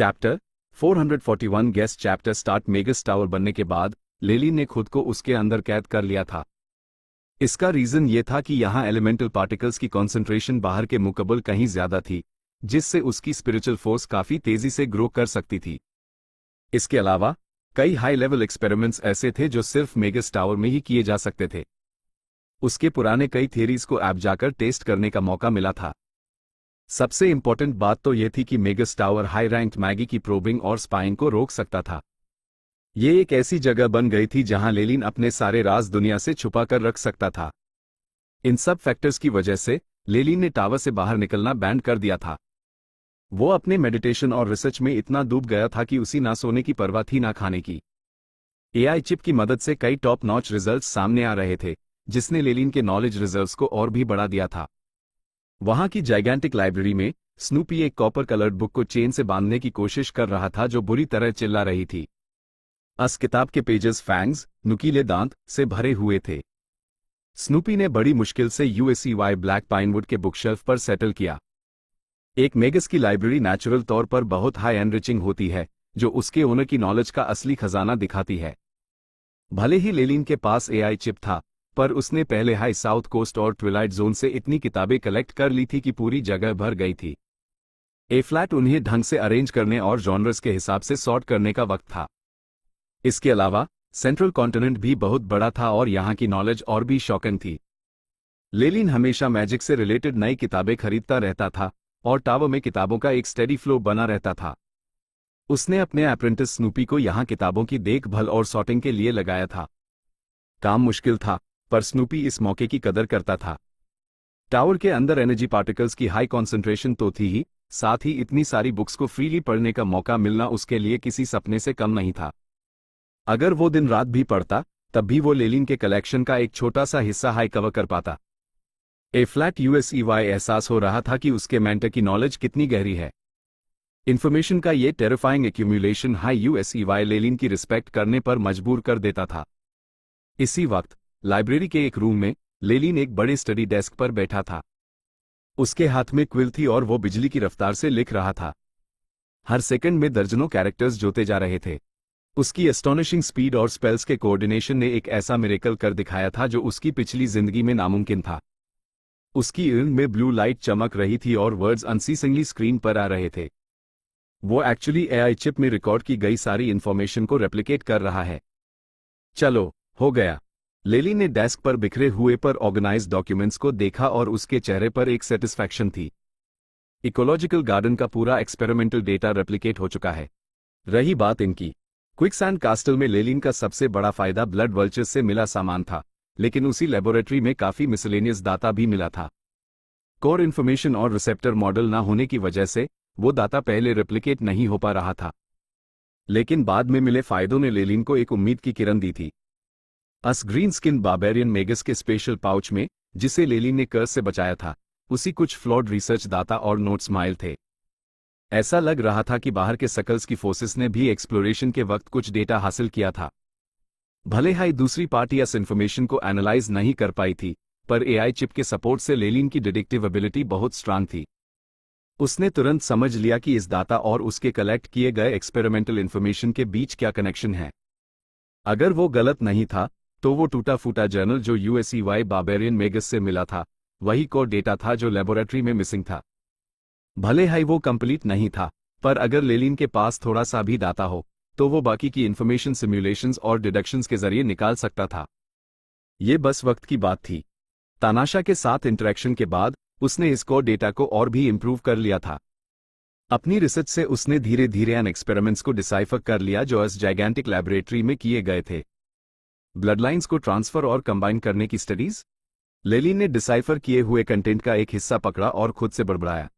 Chapter 441 guest chapter start magus tower बनने के बाद लेलिन ने खुद को उसके अंदर कैद कर लिया था। इसका रीजन ये था कि यहाँ एलिमेंटल पार्टिकल्स की कॉन्सेंट्रेशन बाहर के मुकाबले कहीं ज्यादा थी, जिससे उसकी स्पिरिचुअल फोर्स काफी तेजी से ग्रो कर सकती थी। इसके अलावा कई हाई लेवल एक्सपेरिमेंट्स ऐसे थे जो सिर्फ मेगस टावर में ही किए जा सकते थे। उसके पुराने कई थियरीज को ऐप जाकर टेस्ट करने का मौका मिला था। सबसे इंपॉर्टेंट बात तो यह थी कि magus tower high ranked Maggi की प्रोबिंग और स्पाइंग को रोक सकता था। ये एक ऐसी जगह बन गई थी जहां लेलिन अपने सारे राज दुनिया से छुपा कर रख सकता था। इन सब फैक्टर्स की वजह से लेलिन ने टावर से बाहर निकलना बैन कर दिया था। वो अपने मेडिटेशन और रिसर्च में इतना डूब गया था कि उसी ना सोने की परवाह थी ना खाने की। एआई चिप की मदद से कई टॉप नॉच रिजल्ट्स सामने आ रहे थे, जिसने लेलिन के नॉलेज रिजर्व्स को और भी बढ़ा दिया था। वहां की जाइगेंटिक लाइब्रेरी में स्नूपी एक कॉपर कलर्ड बुक को चेन से बांधने की कोशिश कर रहा था जो बुरी तरह चिल्ला रही थी। इस किताब के पेजेस फैंग्स, नुकीले दांत से भरे हुए थे। स्नूपी ने बड़ी मुश्किल से यूएसईवाई ब्लैक पाइनवुड के बुकशेल्फ पर सेटल किया। एक मेगस की लाइब्रेरी नेचुरल तौर पर बहुत हाई एनरिचिंग होती है, जो उसके ओनर की नॉलेज का असली खजाना दिखाती है। भले ही लेलिन के पास एआई चिप था, पर उसने पहले हाई साउथ कोस्ट और ट्विलाइट जोन से इतनी किताबें कलेक्ट कर ली थी कि पूरी जगह भर गई थी। ए फ्लैट उन्हें ढंग से अरेंज करने और जॉनर्स के हिसाब से सॉर्ट करने का वक्त था। इसके अलावा सेंट्रल कॉन्टिनेंट भी बहुत बड़ा था और यहाँ की नॉलेज और भी शॉकिंग थी। लेलिन हमेशा मैजिक से रिलेटेड नई किताबें खरीदता रहता था और टावर में किताबों का एक स्टेडी फ्लो बना रहता था। उसने अपने अप्रेंटिस स्नूपी को यहाँ किताबों की देखभाल और सॉर्टिंग के लिए लगाया था। काम मुश्किल था, पर स्नूपी इस मौके की कदर करता था। टावर के अंदर एनर्जी पार्टिकल्स की हाई कॉन्सेंट्रेशन तो थी ही, साथ ही इतनी सारी बुक्स को फ्रीली पढ़ने का मौका मिलना उसके लिए किसी सपने से कम नहीं था। अगर वो दिन रात भी पढ़ता, तब भी वो लेलिन के कलेक्शन का एक छोटा सा हिस्सा हाई कवर कर पाता। ए फ्लैट यूएसईवाई एहसास हो रहा था कि उसके मेंटर की नॉलेज कितनी गहरी है। इन्फॉर्मेशन का ये टेरिफाइंग एक्यूमुलेशन हाई यूएसईवाई लेलिन की रिस्पेक्ट करने पर मजबूर कर देता था। इसी वक्त लाइब्रेरी के एक रूम में लेलिन एक बड़े स्टडी डेस्क पर बैठा था। उसके हाथ में क्विल थी और वो बिजली की रफ्तार से लिख रहा था। हर सेकंड में दर्जनों कैरेक्टर्स जोते जा रहे थे। उसकी एस्टोनिशिंग स्पीड और स्पेल्स के कोऑर्डिनेशन ने एक ऐसा मिरेकल कर दिखाया था जो उसकी पिछली जिंदगी में नामुमकिन था। उसकी इल्म में ब्लू लाइट चमक रही थी और वर्ड्स अनसीसिंगली स्क्रीन पर आ रहे थे। वो एक्चुअली एआई चिप में रिकॉर्ड की गई सारी इंफॉर्मेशन को रेप्लिकेट कर रहा है। चलो, हो गया। लेलिन ने डेस्क पर बिखरे हुए पर ऑर्गेनाइज्ड डॉक्यूमेंट्स को देखा और उसके चेहरे पर एक सेटिस्फैक्शन थी। इकोलॉजिकल गार्डन का पूरा एक्सपेरिमेंटल डेटा रेप्लिकेट हो चुका है। रही बात इनकी, क्विकसैंड कास्टल में लेलिन का सबसे बड़ा फायदा ब्लड वल्चर्स से मिला सामान था, लेकिन उसी लेबोरेटरी में काफी मिसलेनियस डाटा भी मिला था। कोर इन्फॉर्मेशन और रिसेप्टर मॉडल ना होने की वजह से वो डाटा पहले रेप्लिकेट नहीं हो पा रहा था। लेकिन बाद में मिले फायदों ने लेलिन को एक उम्मीद की किरण दी थी। अस ग्रीन स्किन बार्बेरियन मेगस के स्पेशल पाउच में, जिसे लेलिन ने कर्स से बचाया था, उसी कुछ फ्लॉड रिसर्च डाटा और नोट्स माइल थे। ऐसा लग रहा था कि बाहर के सकल्स की फोर्सेस ने भी एक्सप्लोरेशन के वक्त कुछ डेटा हासिल किया था। भले ही दूसरी पार्टी इस इंफॉर्मेशन को एनालाइज नहीं कर पाई थी, पर एआई चिप के सपोर्ट से लेलिन की डिटेक्टिव एबिलिटी बहुत स्ट्रांग थी। उसने तुरंत समझ लिया कि इस डाटा और उसके कलेक्ट किए गए एक्सपेरिमेंटल इंफॉर्मेशन के बीच क्या कनेक्शन है। अगर वो गलत नहीं था, तो वो टूटा फूटा जर्नल जो यूएसईवाई बार्बेरियन मेगस से मिला था, वही कोर डेटा था जो लेबोरेटरी में मिसिंग था। भले ही वो कंप्लीट नहीं था, पर अगर लेलिन के पास थोड़ा सा भी डाटा हो, तो वो बाकी की इंफॉर्मेशन सिम्युलेशंस और डिडक्शंस के जरिए निकाल सकता था। ये बस वक्त की बात थी। तानाशा के साथ इंटरेक्शन के बाद उसने इस कोर डेटा को और भी इंप्रूव कर लिया था। अपनी रिसर्च से उसने धीरे धीरे एन एक्सपेरिमेंट्स को डिसाइफर कर लिया जो इस जाइगेंटिक लैबोरेटरी में किए गए थे। ब्लडलाइंस को ट्रांसफर और कंबाइन करने की स्टडीज। लेलिन ने डिसाइफर किए हुए कंटेंट का एक हिस्सा पकड़ा और खुद से बड़बड़ाया।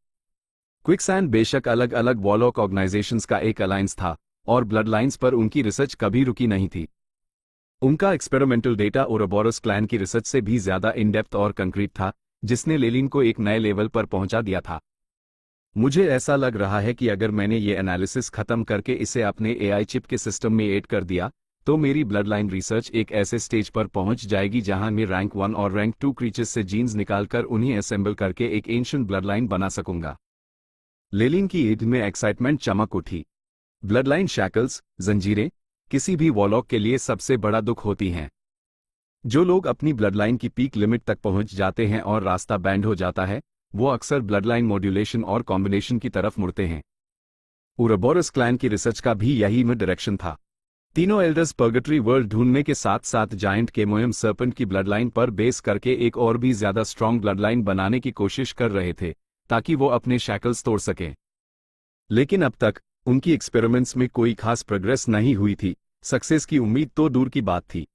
क्विकसैंड बेशक अलग अलग वॉरलॉक ऑर्गेनाइजेशंस का एक अलायंस था, और ब्लडलाइंस पर उनकी रिसर्च कभी रुकी नहीं थी। उनका एक्सपेरिमेंटल डेटा ओरोबोरस क्लैन की रिसर्च से भी ज्यादा इन डेप्थ और कंक्रीट था, जिसने लेलिन को एक नए लेवल पर पहुंचा दिया था। मुझे ऐसा लग रहा है कि अगर मैंने ये एनालिसिस खत्म करके इसे अपने एआई चिप के सिस्टम में ऐड कर दिया, तो मेरी ब्लडलाइन रिसर्च एक ऐसे स्टेज पर पहुंच जाएगी जहां मैं रैंक 1 और रैंक 2 क्रीचर्स से जीन्स निकालकर उन्हें असेंबल करके एक एंशिएंट ब्लडलाइन बना सकूंगा। लेलिन की ईद में एक्साइटमेंट चमक उठी। ब्लड लाइन शैकल्स, जंजीरें, किसी भी वॉरलॉक के लिए सबसे बड़ा दुख होती हैं। जो लोग अपनी ब्लड लाइन की पीक लिमिट तक पहुंच जाते हैं और रास्ता बैंड हो जाता है, वो अक्सर ब्लड लाइन मॉड्यूलेशन और कॉम्बिनेशन की तरफ मुड़ते हैं। उरोबोरस क्लैन की रिसर्च का भी यही डायरेक्शन था। तीनों एल्डर्स पर्गेटरी वर्ल्ड ढूंढने के साथ साथ जायंट केमोएम सर्पेंट की ब्लड लाइन पर बेस करके एक और भी ज्यादा स्ट्रॉन्ग ब्लड लाइन बनाने की कोशिश कर रहे थे, ताकि वो अपने शैकल्स तोड़ सकें। लेकिन अब तक उनकी एक्सपेरिमेंट्स में कोई खास प्रोग्रेस नहीं हुई थी। सक्सेस की उम्मीद तो दूर की बात थी।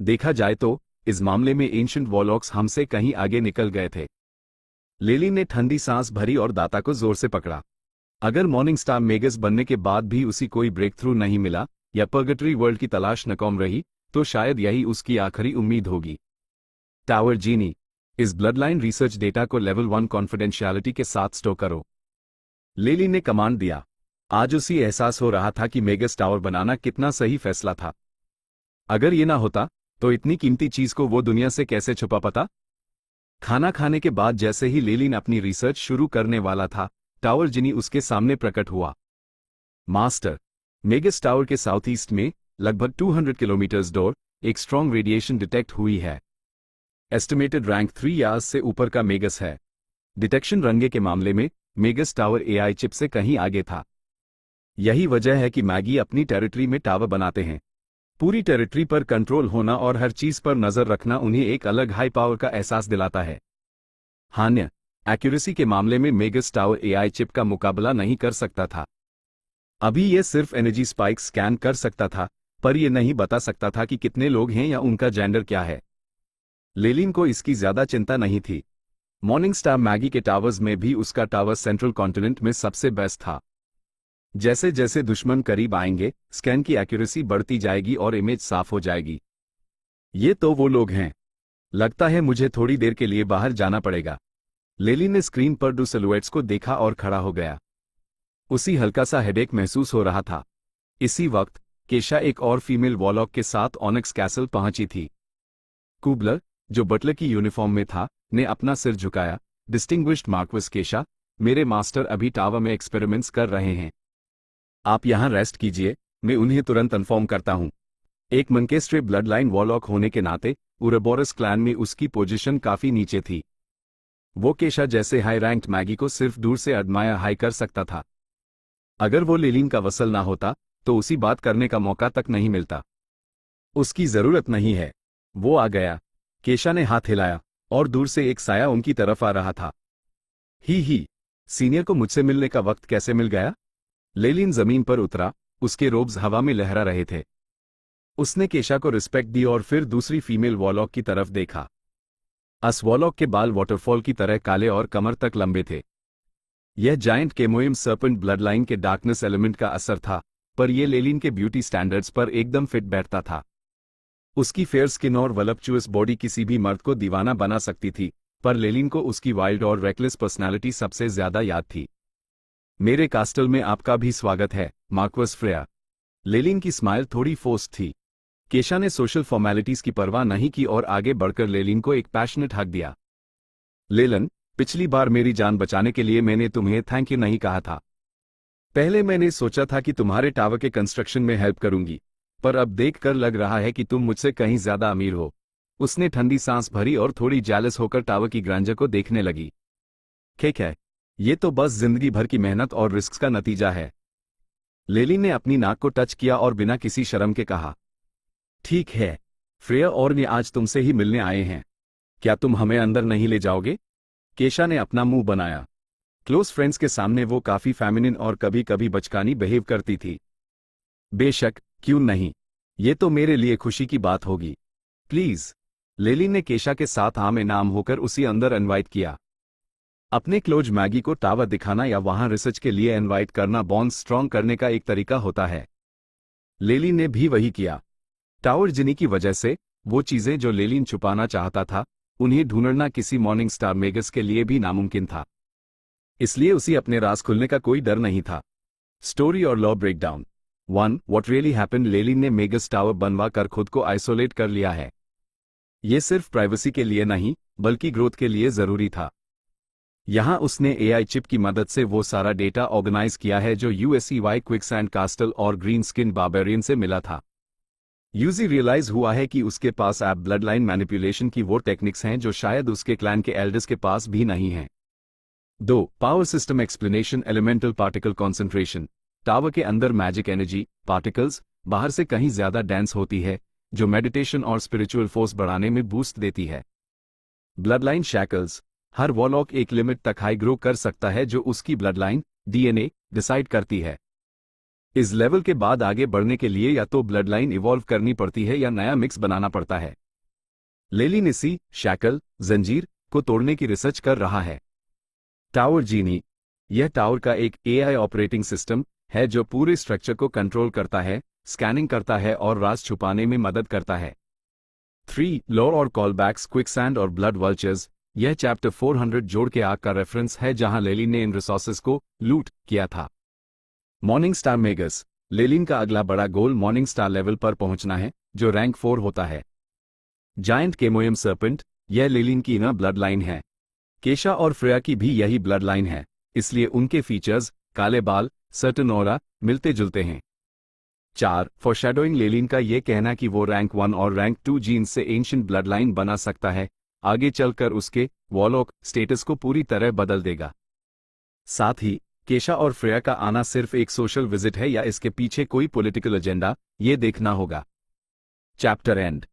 देखा जाए तो इस मामले में एंशिएंट वॉरलॉक्स हमसे कहीं आगे निकल गए थे। लेलिन ने ठंडी सांस भरी और दाता को जोर से पकड़ा। अगर मॉर्निंग स्टार मेगस बनने के बाद भी उसी कोई ब्रेक थ्रू नहीं मिला या पर्गेटरी वर्ल्ड की तलाश नाकाम रही, तो शायद यही उसकी आखिरी उम्मीद होगी। टावर जीनी, इस ब्लडलाइन रिसर्च डेटा को लेवल 1 कॉन्फिडेंशियलिटी के साथ स्टोर करो। लेलिन ने कमांड दिया। आज उसी एहसास हो रहा था कि मेगस टावर बनाना कितना सही फैसला था। अगर ये ना होता तो इतनी कीमती चीज को वो दुनिया से कैसे छुपा पाता। खाना खाने के बाद जैसे ही लेलिन अपनी रिसर्च शुरू करने वाला था, टावर जिनी उसके सामने प्रकट हुआ। मास्टर, मेगस टावर के साउथ ईस्ट में लगभग 200 किलोमीटर दूर एक स्ट्रॉन्ग रेडिएशन डिटेक्ट हुई है। एस्टिमेटेड रैंक 3 यार्स से ऊपर का मेगस है। डिटेक्शन रंगे के मामले में मेगस टावर एआई चिप से कहीं आगे था। यही वजह है कि मैगी अपनी टेरिटरी में टावर बनाते हैं। पूरी टेरिटरी पर कंट्रोल होना और हर चीज पर नजर रखना उन्हें एक अलग हाई पावर का एहसास दिलाता है। हान्य, एक्यूरेसी के मामले में मेगस टावर एआई चिप का मुकाबला नहीं कर सकता था। अभी यह सिर्फ एनर्जी स्पाइक स्कैन कर सकता था, पर यह नहीं बता सकता था कि कितने लोग हैं या उनका जेंडर क्या है। लेलिन को इसकी ज्यादा चिंता नहीं थी। मॉर्निंग स्टार मैगी के टावर्स में भी उसका टावर सेंट्रल कॉन्टिनेंट में सबसे बेस्ट था। जैसे जैसे दुश्मन करीब आएंगे, स्कैन की एक्यूरेसी बढ़ती जाएगी और इमेज साफ हो जाएगी। ये तो वो लोग हैं। लगता है मुझे थोड़ी देर के लिए बाहर जाना पड़ेगा। लेलिन ने स्क्रीन पर दो सिलुएट्स को देखा और खड़ा हो गया। उसी हल्का सा हेडेक महसूस हो रहा था। इसी वक्त केशा एक और फीमेल वॉरलॉक के साथ ऑनिक्स कैसल पहुंची थी। कुबलर, जो बटलर की यूनिफॉर्म में था, ने अपना सिर झुकाया। डिस्टिंग्विश्ड मार्क्विस केशा, मेरे मास्टर अभी टावर में एक्सपेरिमेंट्स कर रहे हैं। आप यहां रेस्ट कीजिए, मैं उन्हें तुरंत इन्फॉर्म करता हूं। एक मनकेस्ट्रे ब्लड लाइन वॉरलॉक होने के नाते उरोबोरस क्लैन में उसकी पोजीशन काफी नीचे थी। वो केशा जैसे हाई रैंक्ड मैगी को सिर्फ दूर से एडमायर हाई कर सकता था। अगर वो लेलिन का वसल ना होता तो उसी बात करने का मौका तक नहीं मिलता। उसकी जरूरत नहीं है। वो आ गया। केशा ने हाथ हिलाया और दूर से एक साया उनकी तरफ आ रहा था। ही, सीनियर को मुझसे मिलने का वक्त कैसे मिल गया? लेलिन जमीन पर उतरा, उसके रोब्स हवा में लहरा रहे थे। उसने केशा को रिस्पेक्ट दी और फिर दूसरी फीमेल वॉरलॉक की तरफ देखा। अस वॉरलॉक के बाल वाटरफॉल की तरह काले और कमर तक लंबे थे। यह जायंट केमोएम सर्पेंट ब्लड लाइन के डार्कनेस एलिमेंट का असर था, पर यह लेलिन के ब्यूटी स्टैंडर्ड्स पर एकदम फिट बैठता था। उसकी फेयर स्किन और वलप्चुअस बॉडी किसी भी मर्द को दीवाना बना सकती थी, पर लेलिन को उसकी वाइल्ड और रेकलेस पर्सनालिटी सबसे ज्यादा याद थी। मेरे कास्टल में आपका भी स्वागत है, मार्क्वस फ्रेया। लेलिन की स्माइल थोड़ी फोर्स्ड थी। केशा ने सोशल फॉर्मेलिटीज की परवाह नहीं की और आगे बढ़कर लेलिन को एक पैशनेट हक दिया। लेलन, पिछली बार मेरी जान बचाने के लिए मैंने तुम्हें थैंक यू नहीं कहा था। पहले मैंने सोचा था कि तुम्हारे टावर के कंस्ट्रक्शन में हेल्प करूंगी, पर अब देखकर लग रहा है कि तुम मुझसे कहीं ज्यादा अमीर हो। उसने ठंडी सांस भरी और थोड़ी जेलस होकर टावर की ग्रांजर को देखने लगी। ठीक है, ये तो बस जिंदगी भर की मेहनत और रिस्क का नतीजा है। लेलिन ने अपनी नाक को टच किया और बिना किसी शर्म के कहा, ठीक है, फ्रेया और मैं आज तुमसे ही मिलने आए हैं। क्या तुम हमें अंदर नहीं ले जाओगे? केशा ने अपना मुंह बनाया। क्लोज फ्रेंड्स के सामने वो काफी फेमिनिन और कभी कभी बचकानी बिहेव करती थी। बेशक, क्यों नहीं, ये तो मेरे लिए खुशी की बात होगी। प्लीज। लेलिन ने केशा के साथ आम नाम होकर उसी अंदर इनवाइट किया। अपने क्लोज मैगी को टावर दिखाना या वहां रिसर्च के लिए इनवाइट करना बॉन्ड स्ट्रॉन्ग करने का एक तरीका होता है। लेलिन ने भी वही किया। टावर जिनी की वजह से वो चीजें जो लेलिन छुपाना चाहता था, उन्हें ढूंढना किसी मॉर्निंग स्टार मेगस के लिए भी नामुमकिन था। इसलिए उसे अपने राज खुलने का कोई डर नहीं था। स्टोरी और lore breakdown 1 what really happened. Lelin ने मेगस टावर बनवा कर खुद को आइसोलेट कर लिया है। ये सिर्फ प्राइवेसी के लिए नहीं, बल्कि ग्रोथ के लिए जरूरी था। यहाँ उसने एआई चिप की मदद से वो सारा डेटा ऑर्गेनाइज किया है जो यूएसईवाई क्विकसैंड कास्टल और ग्रीन स्किन बार्बेरियन से मिला था। यूजी रियलाइज हुआ है कि उसके पास ऐप ब्लड लाइन मैनिपुलेशन की वो टेक्निक्स हैं जो शायद उसके क्लैन के एल्डर्स के पास भी नहीं हैं। 2. Power system explanation elemental particle concentration. Tower के अंदर मैजिक एनर्जी पार्टिकल्स बाहर से कहीं ज्यादा डेंस होती है, जो मेडिटेशन और स्पिरिचुअल फोर्स बढ़ाने में बूस्ट देती है। Blood line shackles. हर वॉलॉक एक लिमिट तक हाई ग्रो कर सकता है जो उसकी ब्लड लाइन डीएनए डिसाइड करती है। इस लेवल के बाद आगे बढ़ने के लिए या तो ब्लड लाइन इवॉल्व करनी पड़ती है या नया मिक्स बनाना पड़ता है। लेलिन इसी शैकल जंजीर को तोड़ने की रिसर्च कर रहा है। टावर जीनी। यह टावर का एक एआई ऑपरेटिंग सिस्टम है जो पूरे स्ट्रक्चर को कंट्रोल करता है, स्कैनिंग करता है और राज छुपाने में मदद करता है। 3. लॉर और कॉलबैक्स क्विकसैंड और ब्लड वल्चर्स। यह चैप्टर 400 जोड़ के आग का रेफरेंस है जहां लेलिन ने इन रिसोर्सेज को लूट किया था। Morning star magus. लेलिन का अगला बड़ा गोल मॉर्निंग स्टार लेवल पर पहुंचना है जो रैंक 4 होता है। Giant Kemoyam serpent. यह लेलिन की इनर ब्लड लाइन है। केशा और फ्रेया की भी यही ब्लड लाइन है, इसलिए उनके फीचर्स काले बाल सर्टन ऑरा मिलते जुलते हैं। 4. फॉरशैडोइंग। लेलिन का यह कहना कि वो रैंक 1 और रैंक 2 जीन्स से एंशिएंट ब्लड लाइन बना सकता है आगे चलकर उसके वॉलॉक स्टेटस को पूरी तरह बदल देगा। साथ ही केशा और फ्रेया का आना सिर्फ एक सोशल विजिट है या इसके पीछे कोई पॉलिटिकल एजेंडा, ये देखना होगा। Chapter end.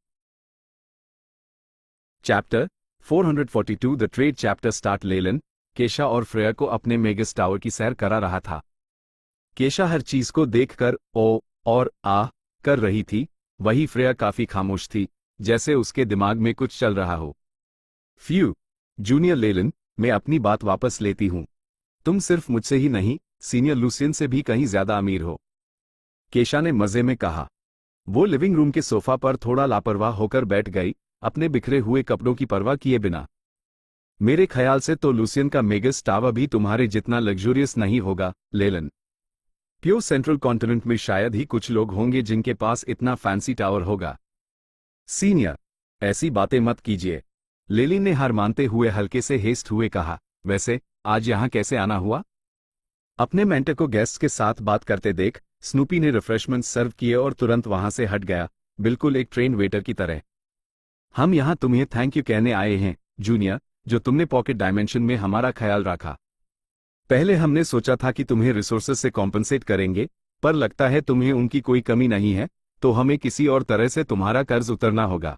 Chapter 442 the trade chapter start. Lelin Kesha और फ्रेया को अपने मेगस टावर की सैर करा रहा था। केशा हर चीज को देखकर ओ और आ कर रही थी, वही फ्रेया काफी खामोश थी, जैसे उसके दिमाग में कुछ चल रहा हो। फ्यू जूनियर लेलिन, मैं अपनी बात वापस लेती हूं। तुम सिर्फ मुझसे ही नहीं, सीनियर लूसियन से भी कहीं ज्यादा अमीर हो, केशा ने मजे में कहा। वो लिविंग रूम के सोफा पर थोड़ा लापरवाह होकर बैठ गई, अपने बिखरे हुए कपड़ों की परवाह किए बिना। मेरे ख्याल से तो लूसियन का मेगस टावर भी तुम्हारे जितना लग्जूरियस नहीं होगा, लेलिन। प्योर सेंट्रल कॉन्टिनेंट में शायद ही कुछ लोग होंगे जिनके पास इतना फैंसी टावर होगा। सीनियर, ऐसी बातें मत कीजिए, लेलिन ने हार मानते हुए हल्के से हेस्ट हुए कहा। वैसे आज यहां कैसे आना हुआ? अपने मेंटर को गेस्ट के साथ बात करते देख स्नूपी ने रिफ्रेशमेंट सर्व किए और तुरंत वहां से हट गया, बिल्कुल एक ट्रेन वेटर की तरह। हम यहां तुम्हें थैंक यू कहने आए हैं, जूनियर, जो तुमने पॉकेट डायमेंशन में हमारा ख्याल रखा। पहले हमने सोचा था कि तुम्हें रिसोर्सेज से कॉम्पनसेट करेंगे, पर लगता है तुम्हें उनकी कोई कमी नहीं है, तो हमें किसी और तरह से तुम्हारा कर्ज उतरना होगा।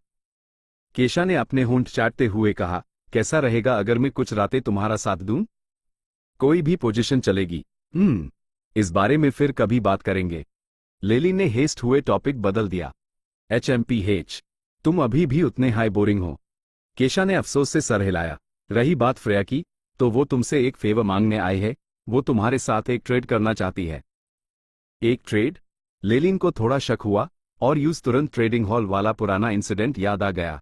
केशा ने अपने होंठ चाटते हुए कहा, कैसा रहेगा अगर मैं कुछ रातें तुम्हारा साथ दूं? कोई भी पोजीशन चलेगी। इस बारे में फिर कभी बात करेंगे। लेलिन ने हेस्ट हुए टॉपिक बदल दिया। HMPH, तुम अभी भी उतने हाई बोरिंग हो। केशा ने अफसोस से सर हिलाया। रही बात फ्रेया की, तो वो तुमसे एक फेवर मांगने आई है, वो तुम्हारे साथ एक ट्रेड करना चाहती है। एक ट्रेड? लेलिन को थोड़ा शक हुआ और यूज तुरंत ट्रेडिंग हॉल वाला पुराना इंसिडेंट याद आ गया।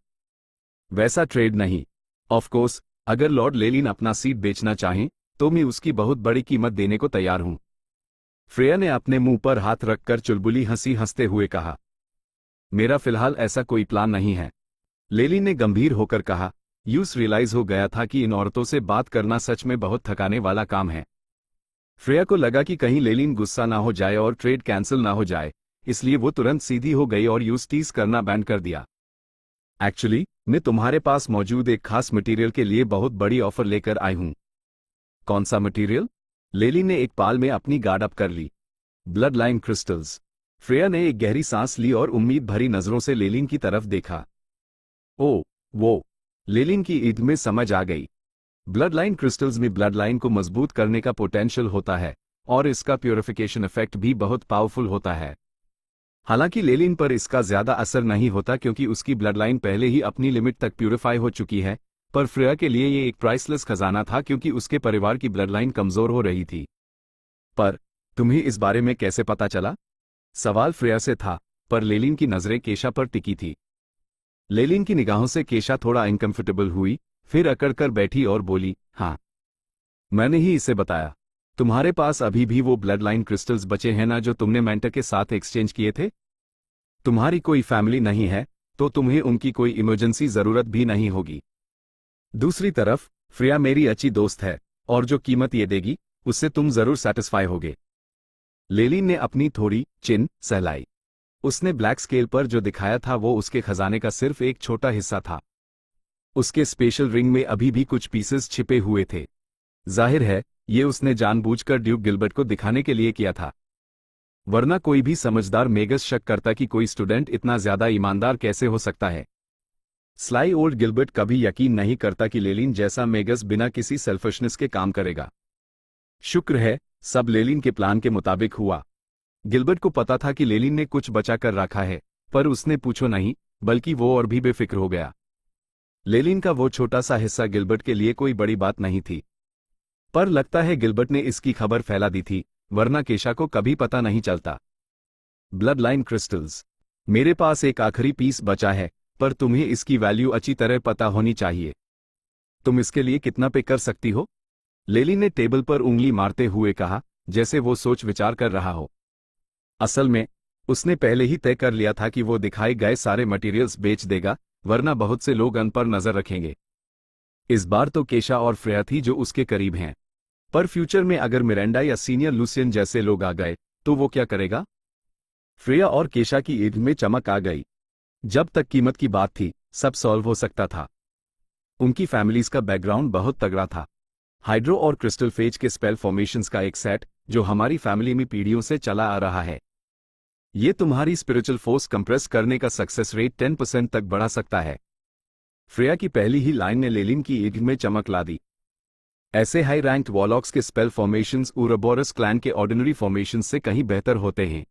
वैसा ट्रेड नहीं। ऑफ कोर्स, अगर लॉर्ड लेलिन अपना सीट बेचना चाहें तो मैं उसकी बहुत बड़ी कीमत देने को तैयार हूं। फ्रेया ने अपने मुंह पर हाथ रखकर चुलबुली हंसी हंसते हुए कहा। मेरा फिलहाल ऐसा कोई प्लान नहीं है, लेलिन ने गंभीर होकर कहा। यूस रियलाइज हो गया था कि इन औरतों से बात करना सच में बहुत थकाने वाला काम है। फ्रेया को लगा कि कहीं लेलिन गुस्सा ना हो जाए और ट्रेड कैंसिल ना हो जाए, इसलिए वो तुरंत सीधी हो गई और यूस टीज करना बैन कर दिया। एक्चुअली मैं तुम्हारे पास मौजूद एक खास मटेरियल के लिए बहुत बड़ी ऑफर लेकर आई हूं। कौन सा मटेरियल? लेलिन ने एक पाल में अपनी गार्ड अप कर ली। Blood line crystals. फ्रेया ने एक गहरी सांस ली और उम्मीद भरी नजरों से लेलिन की तरफ देखा। ओ, वो। लेलिन की ईद में समझ आ गई। ब्लड लाइन क्रिस्टल्स में ब्लड लाइन को मजबूत करने का पोटेंशियल होता है और इसका प्यूरिफिकेशन इफेक्ट भी बहुत पावरफुल होता है। हालांकि लेलिन पर इसका ज्यादा असर नहीं होता क्योंकि उसकी ब्लड लाइन पहले ही अपनी लिमिट तक प्यूरिफाई हो चुकी है, पर फ्रेया के लिए ये एक प्राइसलेस खजाना था क्योंकि उसके परिवार की ब्लड लाइन कमजोर हो रही थी। पर तुम्हें इस बारे में कैसे पता चला? सवाल फ्रेया से था, पर लेलिन की नजरें केशा पर टिकी थी। लेलिन की निगाहों से केशा थोड़ा अनकंफर्टेबल हुई, फिर अकड़कर बैठी और बोली, हाँ, मैंने ही इसे बताया। तुम्हारे पास अभी भी वो ब्लड लाइन क्रिस्टल्स बचे हैं ना जो तुमने मेंटर के साथ एक्सचेंज किए थे? तुम्हारी कोई फैमिली नहीं है तो तुम्हें उनकी कोई इमरजेंसी जरूरत भी नहीं होगी। दूसरी तरफ फ्रेया मेरी अच्छी दोस्त है और जो कीमत ये देगी उससे तुम जरूर सेटिस्फाई होगे। लेलिन ने अपनी थोड़ी चिन सहलाई। उसने ब्लैक स्केल पर जो दिखाया था वो उसके खजाने का सिर्फ एक छोटा हिस्सा था। उसके स्पेशल रिंग में अभी भी कुछ पीसेस छिपे हुए थे। जाहिर है ये उसने जानबूझकर ड्यूक गिलबर्ट को दिखाने के लिए किया था, वरना कोई भी समझदार मेगस शक करता कि कोई स्टूडेंट इतना ज्यादा ईमानदार कैसे हो सकता है। स्लाई ओल्ड गिलबर्ट कभी यकीन नहीं करता कि लेलिन जैसा मेगस बिना किसी सेल्फिशनेस के काम करेगा। शुक्र है सब लेलिन के प्लान के मुताबिक हुआ। गिलबर्ट को पता था कि लेलिन ने कुछ बचा कर रखा है, पर उसने पूछो नहीं, बल्कि वो और भी बेफिक्र हो गया। लेलिन का वो छोटा सा हिस्सा गिलबर्ट के लिए कोई बड़ी बात नहीं थी, पर लगता है गिलबर्ट ने इसकी खबर फैला दी थी, वरना केशा को कभी पता नहीं चलता। Blood line crystals. मेरे पास एक आखिरी पीस बचा है, पर तुम्हें इसकी वैल्यू अच्छी तरह पता होनी चाहिए। तुम इसके लिए कितना पे कर सकती हो? लेलिन ने टेबल पर उंगली मारते हुए कहा, जैसे वो सोच विचार कर रहा हो। असल में उसने पहले ही तय कर लिया था कि वो दिखाए गए सारे मटेरियल्स बेच देगा, वरना बहुत से लोग उन पर नजर रखेंगे। इस बार तो केशा और फ्रेया थी जो उसके करीब हैं, पर फ्यूचर में अगर मिरांडा या सीनियर लूसियन जैसे लोग आ गए तो वो क्या करेगा? फ्रेया और केशा की ईद में चमक आ गई। जब तक कीमत की बात थी सब सॉल्व हो सकता था। उनकी फैमिलीज का बैकग्राउंड बहुत तगड़ा था। हाइड्रो और क्रिस्टल फेज के स्पेल फॉर्मेशंस का एक सेट जो हमारी फैमिली में पीढ़ियों से चला आ रहा है। ये तुम्हारी स्पिरिचुअल फोर्स कंप्रेस करने का सक्सेस रेट 10% तक बढ़ा सकता है। फ्रेया की पहली ही लाइन ने लेलिन की ईद में चमक ला दी। ऐसे हाई रैंक्ड वॉलॉक्स के स्पेल फॉर्मेशंस उरोबोरस क्लैन के ऑर्डिनरी फॉर्मेशंस से कहीं बेहतर होते हैं।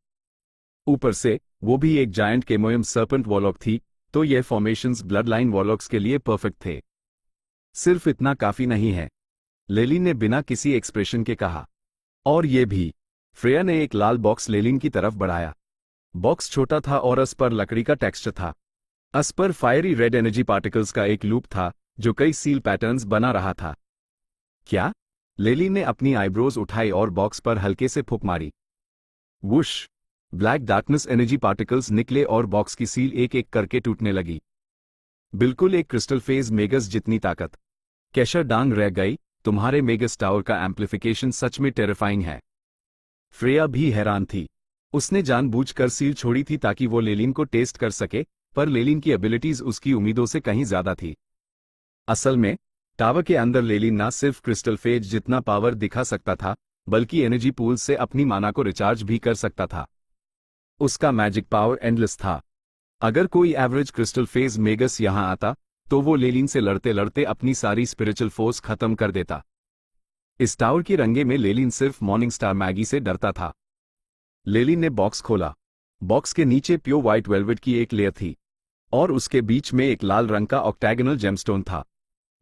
ऊपर से वो भी एक जायंट केमोयम सर्पेंट वॉलॉक थी, तो ये फॉर्मेशंस ब्लड लाइन वॉलॉक्स के लिए परफेक्ट थे। सिर्फ इतना काफी नहीं है, लेलिन ने बिना किसी एक्सप्रेशन के कहा। और ये भी। फ्रेया ने एक लाल बॉक्स लेलिन की तरफ बढ़ाया। बॉक्स छोटा था और उस पर लकड़ी का टेक्सचर था। उस पर फायरी रेड एनर्जी पार्टिकल्स का एक लूप था जो कई सील पैटर्न्स बना रहा था। क्या? लेलिन ने अपनी आईब्रोज उठाई और बॉक्स पर हल्के से फूंक मारी। Whoosh! Black darkness energy particles निकले और बॉक्स की सील एक एक करके टूटने लगी। बिल्कुल एक क्रिस्टल फेज मेगस जितनी ताकत। केशा डांग रह गई, तुम्हारे मेगस टावर का एम्प्लीफिकेशन सच में टेरिफाइंग है। फ्रेया भी हैरान थी। उसने जानबूझकर सील छोड़ी थी ताकि वो लेलिन को टेस्ट कर सके, पर लेलिन की एबिलिटीज उसकी उम्मीदों से कहीं ज्यादा थी। असल में टावर के अंदर लेलिन ना सिर्फ क्रिस्टल फेज जितना पावर दिखा सकता था, बल्कि एनर्जी पूल से अपनी माना को रिचार्ज भी कर सकता था। उसका मैजिक पावर एंडलेस था। अगर कोई एवरेज क्रिस्टल फेज मेगस यहां आता तो वो लेलिन से लड़ते लड़ते अपनी सारी स्पिरिचुअल फोर्स खत्म कर देता। इस टावर की रंगे में लेलिन सिर्फ मॉर्निंग स्टार मैगी से डरता था। लेलिन ने बॉक्स खोला। बॉक्स के नीचे प्योर व्हाइट वेलवेट की एक लेयर थी और उसके बीच में एक लाल रंग का ऑक्टैगोनल जेमस्टोन था।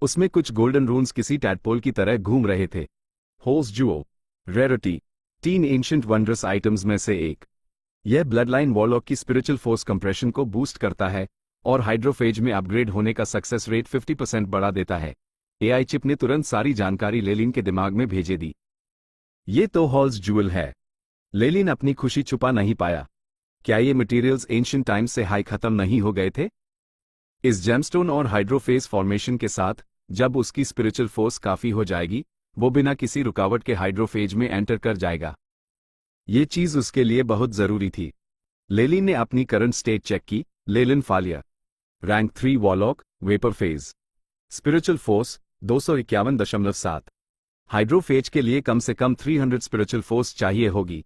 उसमें कुछ गोल्डन रून्स किसी टैडपोल की तरह घूम रहे थे। Holes Zuo, rarity, 3 ancient wonders items में से एक। यह ब्लड लाइन वॉलॉक की स्पिरिचुअल फोर्स कंप्रेशन को बूस्ट करता है और हाइड्रोफेज में अपग्रेड होने का सक्सेस रेट 50% बढ़ा देता है। एआई चिप ने तुरंत सारी जानकारी लेलिन के दिमाग में भेजे दी। ये तो हॉल्स जूल है। लेलिन अपनी खुशी छुपा नहीं पाया। क्या ये मटेरियल्स एंशिएंट टाइम से हाई खत्म नहीं हो गए थे? इस जेमस्टोन और हाइड्रोफेज फॉर्मेशन के साथ जब उसकी स्पिरिचुअल फोर्स काफी हो जाएगी, वो बिना किसी रुकावट के हाइड्रोफेज में एंटर कर जाएगा। ये चीज उसके लिए बहुत जरूरी थी। लेलिन ने अपनी करंट स्टेट चेक की। Lelin Falier, rank 3 warlock, vapour phase, spiritual force 251.7। Hydrophase के लिए कम से कम 300 स्पिरिचुअल फोर्स चाहिए होगी।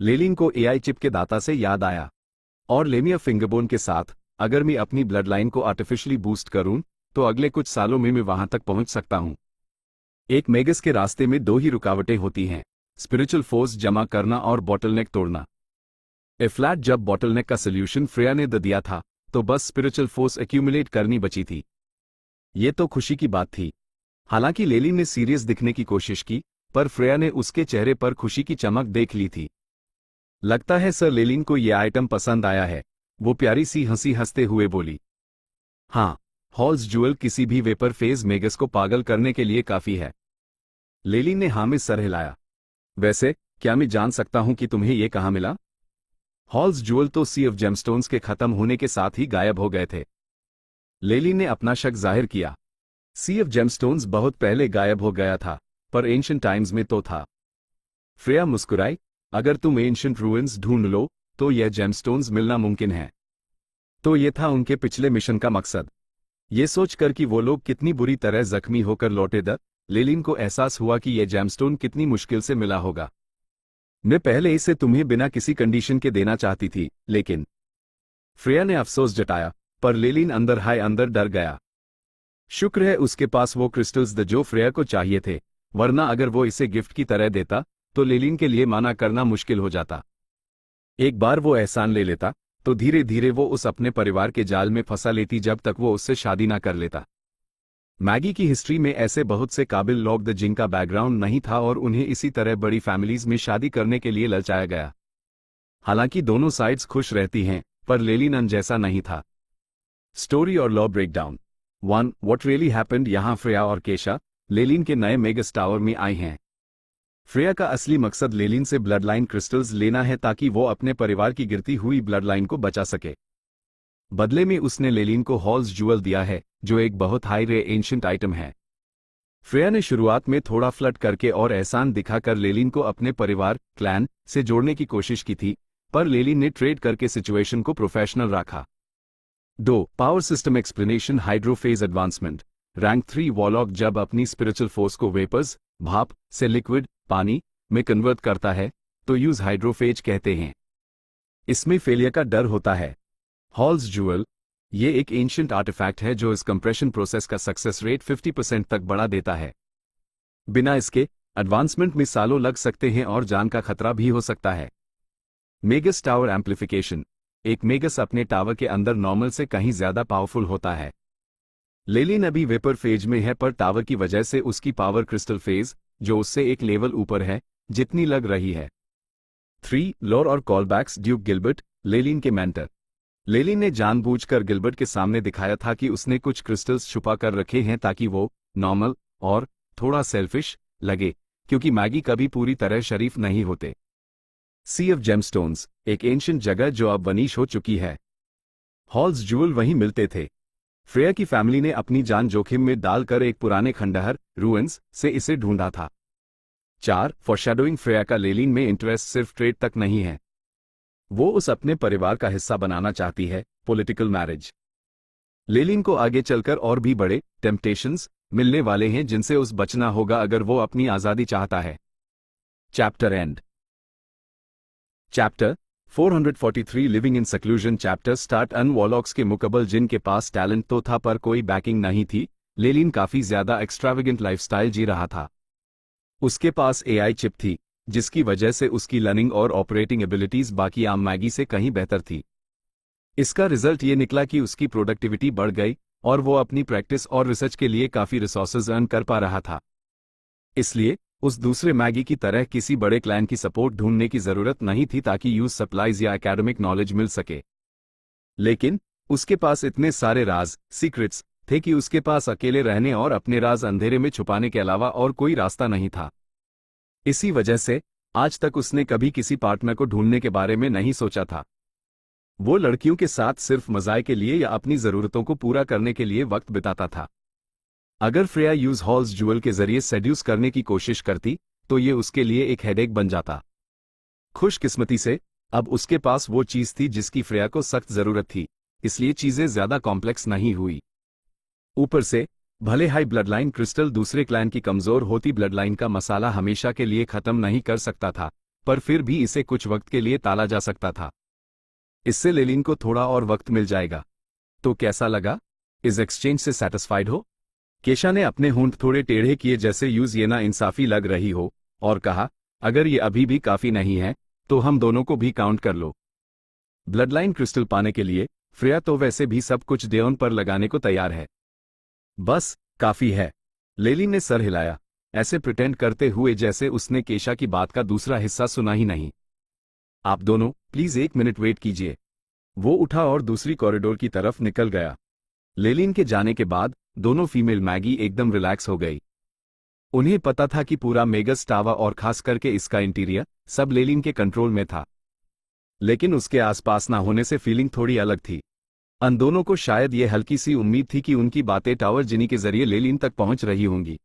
लेलिन को एआई चिप के दाता से याद आया। और लेमिया फिंगरबोन के साथ अगर मैं अपनी ब्लड लाइन को आर्टिफिशियली बूस्ट करूं तो अगले कुछ सालों में मैं वहां तक पहुंच सकता हूं। एक मेगस के रास्ते में 2 ही रुकावटें होती हैं, स्पिरिचुअल फोर्स जमा करना और बॉटलनेक तोड़ना। फ्लैट जब बॉटलनेक का सोल्यूशन फ्रेया ने दे दिया था तो बस स्पिरिचुअल फोर्स एक्यूमुलेट करनी बची थी। ये तो खुशी की बात थी। हालांकि लेलिन ने सीरियस दिखने की कोशिश की, पर फ्रेया ने उसके चेहरे पर खुशी की चमक देख ली थी। लगता है सर लेलिन को यह आइटम पसंद आया है, वो प्यारी सी हंसी हंसते हुए बोली। हाँ, हॉल्स जूल किसी भी वेपर फेज मेगस को पागल करने के लिए काफी है। लेलिन ने हाँ में सर हिलाया। वैसे क्या मैं जान सकता हूं कि तुम्हें यह कहां मिला? हॉल्स जूल तो सी ऑफ जेमस्टोन्स के खत्म होने के साथ ही गायब हो गए थे। लेलिन ने अपना शक जाहिर किया। सी ऑफ जेमस्टोन्स बहुत पहले गायब हो गया था, पर एंशिएंट टाइम्स में तो था। फ्रेया मुस्कुराई, अगर तुम एंशिएंट रूइंस ढूंढ लो तो यह जेमस्टोन्स मिलना मुमकिन है। तो ये था उनके पिछले मिशन का मकसद। ये सोचकर कि वो लोग कितनी बुरी तरह जख्मी होकर लौटे थे, लेलिन को एहसास हुआ कि यह जेमस्टोन कितनी मुश्किल से मिला होगा। मैं पहले इसे तुम्हें बिना किसी कंडीशन के देना चाहती थी, लेकिन फ्रेया ने अफसोस जताया, पर लेलिन अंदर डर गया। शुक्र है उसके पास वो क्रिस्टल्स थे जो फ्रेया को चाहिए थे, वरना अगर वो इसे गिफ्ट की तरह देता तो लेलिन के लिए माना करना मुश्किल हो जाता। एक बार वो एहसान ले लेता तो धीरे धीरे वो उस अपने परिवार के जाल में फंसा लेती जब तक वो उससे शादी ना कर लेता। मैगी की हिस्ट्री में ऐसे बहुत से काबिल लोग थे जिनका बैकग्राउंड नहीं था और उन्हें इसी तरह बड़ी फैमिलीज में शादी करने के लिए ललचाया गया। हालांकि दोनों साइड्स खुश रहती हैं, पर लेलिन जैसा नहीं था। स्टोरी और lore breakdown 1 what really happened. यहाँ फ्रेया और केशा लेलिन के नए मेगस टावर में आए हैं। फ्रेया का असली मकसद लेलिन से ब्लडलाइन क्रिस्टल्स लेना है ताकि वो अपने परिवार की गिरती हुई ब्लडलाइन को बचा सके। बदले में उसने लेलिन को हॉल्स ज्यूल दिया है, जो एक बहुत हाई रे एंशिएंट आइटम है। फ्रेया ने शुरुआत में थोड़ा फ्लर्ट करके और एहसान दिखाकर लेलिन को अपने परिवार क्लैन से जोड़ने की कोशिश की थी, पर लेलिन ने ट्रेड करके सिचुएशन को प्रोफेशनल रखा। 2 power system explanation hydrophase advancement. Rank 3 warlock जब अपनी स्पिरिचुअल फोर्स को वेपर्स भाप से लिक्विड पानी में कन्वर्ट करता है तो यूज हाइड्रोफेज कहते हैं। इसमें फेलियर का डर होता है। हॉल्स ज्यूल ये एक एंशिएंट आर्टिफैक्ट है जो इस कंप्रेशन प्रोसेस का सक्सेस रेट 50% तक बढ़ा देता है। बिना इसके एडवांसमेंट में सालों लग सकते हैं और जान का खतरा भी हो सकता है। Magus tower amplification. एक मेगस अपने टावर के अंदर नॉर्मल से कहीं ज्यादा पावरफुल होता है। लेलिन अभी वेपर फेज में है, पर टावर की वजह से उसकी पावर क्रिस्टल फेज, जो उससे एक लेवल ऊपर है, जितनी लग रही है। 3 लॉर और कॉलबैक्स। ड्यूक गिल्बर्ट लेलिन के मेंटर। लेलिन ने जानबूझकर गिल्बर्ट के सामने दिखाया था कि उसने कुछ क्रिस्टल्स छुपा कर रखे हैं ताकि वो नॉर्मल और थोड़ा सेल्फिश लगे, क्योंकि मैगी कभी पूरी तरह शरीफ नहीं होते। सी ऑफ जेमस्टोन्स एक एंशिएंट जगह जो अब वनीश हो चुकी है। हॉल्स ज्यूल वहीं मिलते थे। फ्रेया की फैमिली ने अपनी जान जोखिम में डालकर एक पुराने खंडहर रूइंस से इसे ढूंढा था। 4 फॉरशैडोइंग। फ्रेया का लेलिन में इंटरेस्ट सिर्फ ट्रेड तक नहीं है, वो उस अपने परिवार का हिस्सा बनाना चाहती है, पॉलिटिकल मैरिज। लेलिन को आगे चलकर और भी बड़े टेम्पटेशंस मिलने वाले हैं जिनसे उस बचना होगा अगर वो अपनी आजादी चाहता है। Chapter end. Chapter 443 living in seclusion. Chapter start. Warlocks के मुकबल जिनके पास टैलेंट तो था पर कोई बैकिंग नहीं थी, लेलिन काफी ज्यादा एक्स्ट्रावेगेंट लाइफस्टाइल जी रहा था। उसके पास एआई चिप थी, जिसकी वजह से उसकी लर्निंग और ऑपरेटिंग एबिलिटीज बाकी आम मैगी से कहीं बेहतर थी। इसका रिजल्ट ये निकला कि उसकी प्रोडक्टिविटी बढ़ गई और वो अपनी प्रैक्टिस और रिसर्च के लिए काफी रिसोर्सेज अर्न कर पा रहा था। इसलिए उस दूसरे मैगी की तरह किसी बड़े क्लैन की सपोर्ट ढूंढने की जरूरत नहीं थी ताकि यूज सप्लाईज या एकेडमिक नॉलेज मिल सके। लेकिन उसके पास इतने सारे राज सीक्रेट्स थे कि उसके पास अकेले रहने और अपने राज अंधेरे में छुपाने के अलावा और कोई रास्ता नहीं था। इसी वजह से आज तक उसने कभी किसी पार्टनर को ढूंढने के बारे में नहीं सोचा था। वो लड़कियों के साथ सिर्फ मजाक के लिए या अपनी जरूरतों को पूरा करने के लिए वक्त बिताता था। अगर फ्रेया यूज हॉल्स ज्यूल के जरिए सेड्यूस करने की कोशिश करती तो ये उसके लिए एक हेडेक बन जाता। खुशकिस्मती से अब उसके पास वो चीज थी जिसकी फ्रेया को सख्त जरूरत थी, इसलिए चीजें ज्यादा कॉम्प्लेक्स नहीं हुई। ऊपर से भले हाई ब्लडलाइन क्रिस्टल दूसरे क्लैन की कमजोर होती ब्लडलाइन का मसाला हमेशा के लिए खत्म नहीं कर सकता था, पर फिर भी इसे कुछ वक्त के लिए टाला जा सकता था। इससे लेलिन को थोड़ा और वक्त मिल जाएगा। तो कैसा लगा? इस एक्सचेंज से सेटिस्फाइड हो? केशा ने अपने होंठ थोड़े टेढ़े किए जैसे यूज ये ना इंसाफी लग रही हो, और कहा, अगर ये अभी भी काफी नहीं है तो हम दोनों को भी काउंट कर लो। ब्लडलाइन क्रिस्टल पाने के लिए फ्रेया तो वैसे भी सब कुछ डेओन पर लगाने को तैयार है। बस काफी है। लेलिन ने सर हिलाया, ऐसे प्रिटेंड करते हुए जैसे उसने केशा की बात का दूसरा हिस्सा सुना ही नहीं। आप दोनों प्लीज 1 मिनट वेट कीजिए। वो उठा और दूसरी कॉरिडोर की तरफ निकल गया। लेलिन के जाने के बाद दोनों फीमेल मैगी एकदम रिलैक्स हो गई। उन्हें पता था कि पूरा मेगस टावर और खास करके इसका इंटीरियर सब लेलिन के कंट्रोल में था, लेकिन उसके आसपास ना होने से फीलिंग थोड़ी अलग थी। उन दोनों को शायद ये हल्की सी उम्मीद थी कि उनकी बातें टावर जिनी के जरिए लेलिन तक पहुंच रही होंगी।